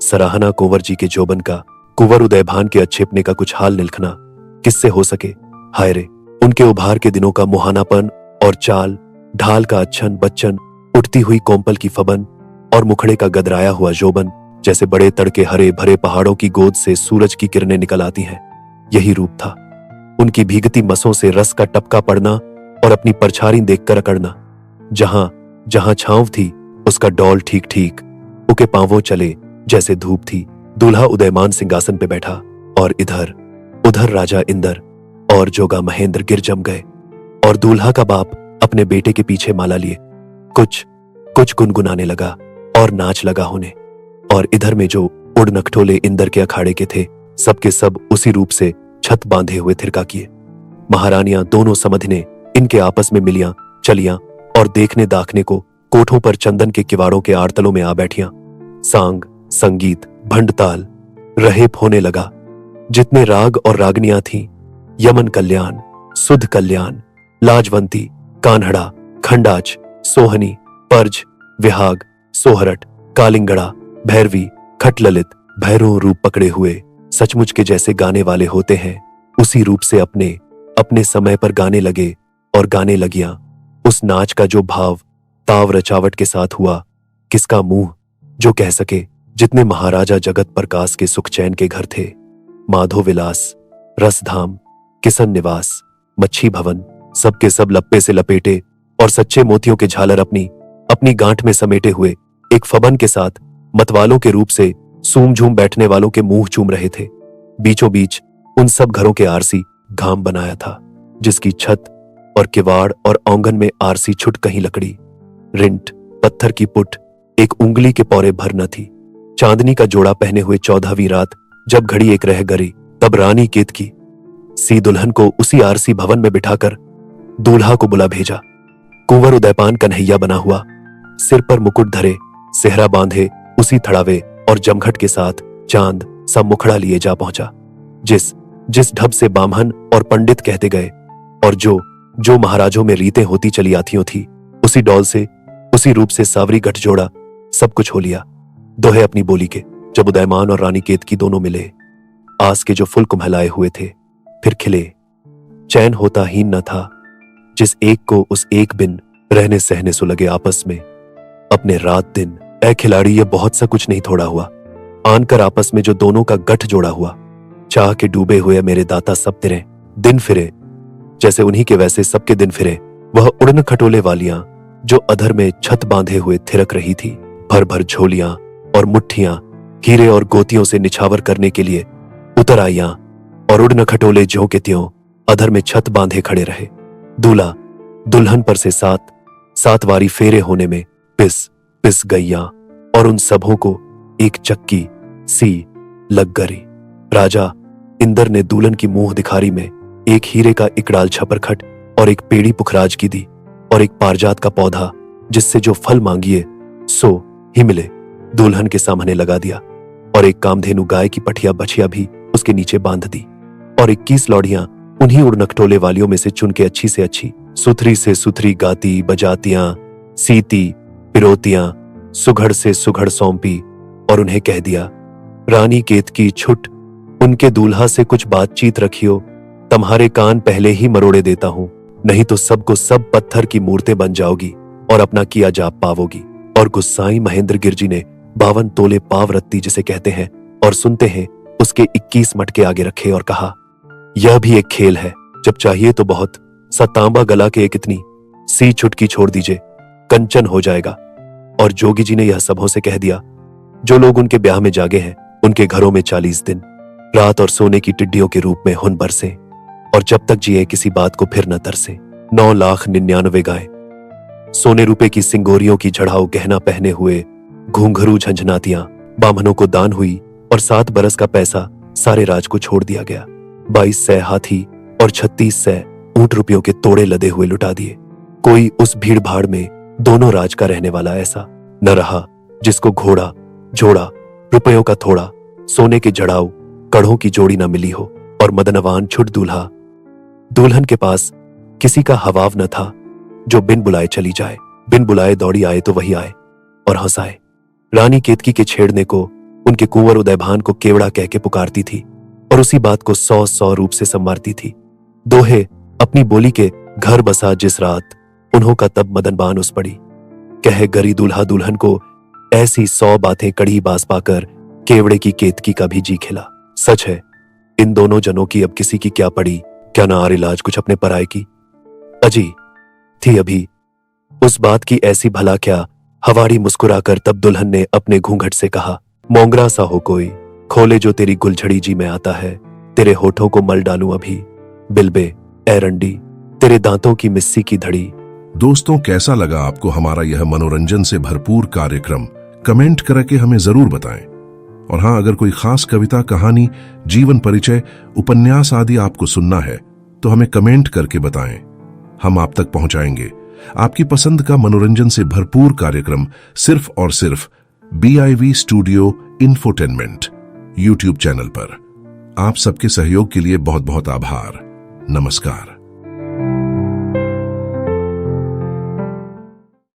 Speaker 3: सराहना कुंवर जी के जोबन का कुंवर उदयभान के अच्छेपने का कुछ हाल निलखना किससे हो सके। हाय रे उनके उभार के दिनों का मुहानापन और चाल ढाल का अच्छन बच्चन, उठती हुई कोम्पल की फबन और मुखड़े का गदराया हुआ जोबन जैसे बड़े तड़के हरे भरे पहाड़ों की गोद से सूरज की किरणें निकल आती हैं। यही रूप था उनकी भीगती मसों से रस का टपका पड़ना और अपनी परछाई देखकर अकड़ना। जहां जहां छांव थी उसका डौल ठीक ठीक उके पांवों चले जैसे धूप थी। दूल्हा उदयमान सिंहासन पे बैठा और इधर उधर राजा इंदर और जोगा महेंद्र गिर जम गए और दूल्हा का बाप अपने बेटे के पीछे माला लिए कुछ गुनगुनाने लगा और नाच लगा होने। और इधर में जो उड़ नखटोले इंदर के अखाड़े के थे सबके सब उसी रूप से छत बांधे हुए थिरका किए। महारानियां दोनों समधिने इनके आपस में मिलियां चलियां और देखने दाखने को कोठों पर चंदन के किवाड़ों के आड़तलों में आ बैठियां। सांग संगीत भंडताल रहेप होने लगा। जितने राग और रागनियां थीं, यमन कल्याण, सुध कल्याण, लाजवंती, कान्हड़ा, खंडाच, सोहनी, पर्ज, विहाग, सोहरट, कालिंगड़ा, भैरवी, खटललित, भैरव रूप पकड़े हुए सचमुच के जैसे गाने वाले होते हैं उसी रूप से अपने अपने समय पर गाने लगे और गाने लगियां। उस नाच का जो भाव ताव रचावट के साथ हुआ किसका मुंह जो कह सके। जितने महाराजा जगत प्रकाश के सुख चैन के घर थे, माधो विलास, रसधाम, किसन निवास, मच्छी भवन, सबके सब लप्पे से लपेटे और सच्चे मोतियों के झालर अपनी गांठ में समेटे हुए एक फबन के साथ मतवालों के रूप से सूम झूम बैठने वालों के मुंह चूम रहे थे। बीचों बीच उन सब घरों के आरसी घाम बनाया था जिसकी छत और किवाड़ और आंगन में आरसी छुट कहीं लकड़ी, रिंट, पत्थर की पुट एक उंगली के पौरे भर न थी। चांदनी का जोड़ा पहने हुए 14वीं रात जब घड़ी एक रह गई तब रानी केतकी सी दुल्हन को उसी आरसी भवन में बिठाकर दूल्हा को बुला भेजा। कुंवर उदयपान कन्हैया बना हुआ, सिर पर मुकुट धरे, सेहरा बांधे उसी थड़ावे और जमघट के साथ चांद सा मुखड़ा लिए जा पहुंचा। जिस ढब से बामहन और पंडित कहते गए और जो महाराजों में रीतें होती चली आतियों थी, उसी डौल से, उसी रूप से सावरी गठजोड़ा सब कुछ हो लिया। दोहे अपनी बोली के जब उदयमान और रानी केतकी दोनों मिले, आस के जो फूल कुम्हलाए हुए थे फिर खिले। चैन होता हीन न था जिस एक को उस एक बिन रहने सहने सो लगे आपस में अपने रात दिन। ऐ खिलाड़ी, ये बहुत सा कुछ नहीं थोड़ा हुआ, आन कर आपस में जो दोनों का गठ जोड़ा हुआ। चाह के डूबे हुए मेरे दाता सब तेरे दिन फिरे, जैसे उन्हीं के वैसे सबके दिन फिरे। वह उड़न खटोले वालियां जो अधर में छत बांधे हुए थिरक रही थी, भर भर झोलियां और मुट्ठियां हीरे और गोतियों से निछावर करने के लिए उतर आईयां, और उड़न खटोले ज्यों के त्यों अधर में छत बांधे खड़े रहे। दूल्हा दुल्हन पर से सात वारी फेरे होने में पिस गईयां, और उन सबों को एक चक्की सी लग गई। राजा इंद्र ने दुल्हन की मुंह दिखारी में एक हीरे का इकड़ाल छपरखट और एक पेड़ी पुखराज की दी, और एक पारजात का पौधा जिससे जो फल मांगिए सो ही मिले दुल्हन के सामने लगा दिया, और एक कामधेनु गाय की पठिया बछिया भी उसके नीचे बांध दी, और 21 लौड़ियां उन्हीं उड़नखटोले वालियों में से चुन के अच्छी से अच्छी, सुथरी से सुथरी गाती बजातियां, सीती पिरोतियां, सुघड़ से सुघड़ सौंपी, और उन्हें कह दिया, रानी केतकी छुट, उनके दूल्हा से कुछ बातचीत रखियो, तुम्हारे कान पहले ही मरोड़े देता हूं, नहीं तो सबको सब पत्थर की मूर्तें बन जाओगी और अपना किया जाप पावोगी। और गुस्साई महेंद्र गिरजी ने 52 तोले पाव रत्ती जिसे कहते हैं और सुनते हैं उसके 21 मटके आगे रखे और कहा, यह भी एक खेल है, जब चाहिए तो बहुत सा तांबा गला के एक इतनी सी चुटकी छोड़ दीजिए, कंचन हो जाएगा। और जोगी जी ने यह सबों से कह दिया, जो लोग उनके ब्याह में जागे हैं उनके घरों में 40 दिन रात और सोने की टिड्डियों के रूप में हुन बरसे, और जब तक जिए किसी बात को फिर न तरसे। 9,99,000 गाय, सोने रुपए की सिंगोरियों की चढ़ाऊ गहना पहने हुए घूंघरू झंझनातियां बामनों को दान हुई, और 7 बरस का पैसा सारे राज को छोड़ दिया गया। 22 सै हाथी और 36 सै ऊंट रुपयों के तोड़े लदे हुए लुटा दिए। कोई उस भीड़ भाड़ में दोनों राज का रहने वाला ऐसा न रहा जिसको घोड़ा जोड़ा रुपयों का थोड़ा, सोने के जड़ाऊ कड़ों की जोड़ी न मिली हो, और मदनवान छुट दूल्हा दुल्हन के पास किसी का हवाव न था जो बिन बुलाए चली जाए, बिन बुलाए दौड़ी आए तो वही आए और हंसाए। रानी केतकी के छेड़ने को उनके कुंवर उदयभान को केवड़ा कह के पुकारती थी, और उसी बात को 100 रूप से संवारती थी। दोहे अपनी बोली के घर बसा जिस रात, उन्हों का तब मदनबान उस पड़ी, कह गरी दूल्हा दुल्हन को ऐसी 100 बातें कड़ी बास पाकर केवड़े की केतकी का भी जी खिला। सच है, इन दोनों जनों की अब किसी की क्या पड़ी, क्या ना आर इलाज कुछ अपने पराए की। अजी थी अभी उस बात की ऐसी भला क्या, हवाड़ी मुस्कुराकर तब दुल्हन ने अपने घूंघट से कहा, मोंगरा सा हो कोई, खोले जो तेरी गुलझड़ी जी में आता है, तेरे होठों को मल डालूं अभी, बिलबे ए रंडी, तेरे दांतों की मिस्सी की धड़ी।
Speaker 1: दोस्तों, कैसा लगा आपको हमारा यह मनोरंजन से भरपूर कार्यक्रम? कमेंट करके हमें जरूर बताएं। और हाँ, अगर कोई खास कविता, कहानी, जीवन परिचय, उपन्यास आदि आपको सुनना है तो हमें कमेंट करके बताएं, हम आप तक पहुंचाएंगे आपकी पसंद का मनोरंजन से भरपूर कार्यक्रम सिर्फ और सिर्फ BIV studio infotainment YouTube channel पर। आप सबके सहयोग के लिए बहुत बहुत आभार। नमस्कार।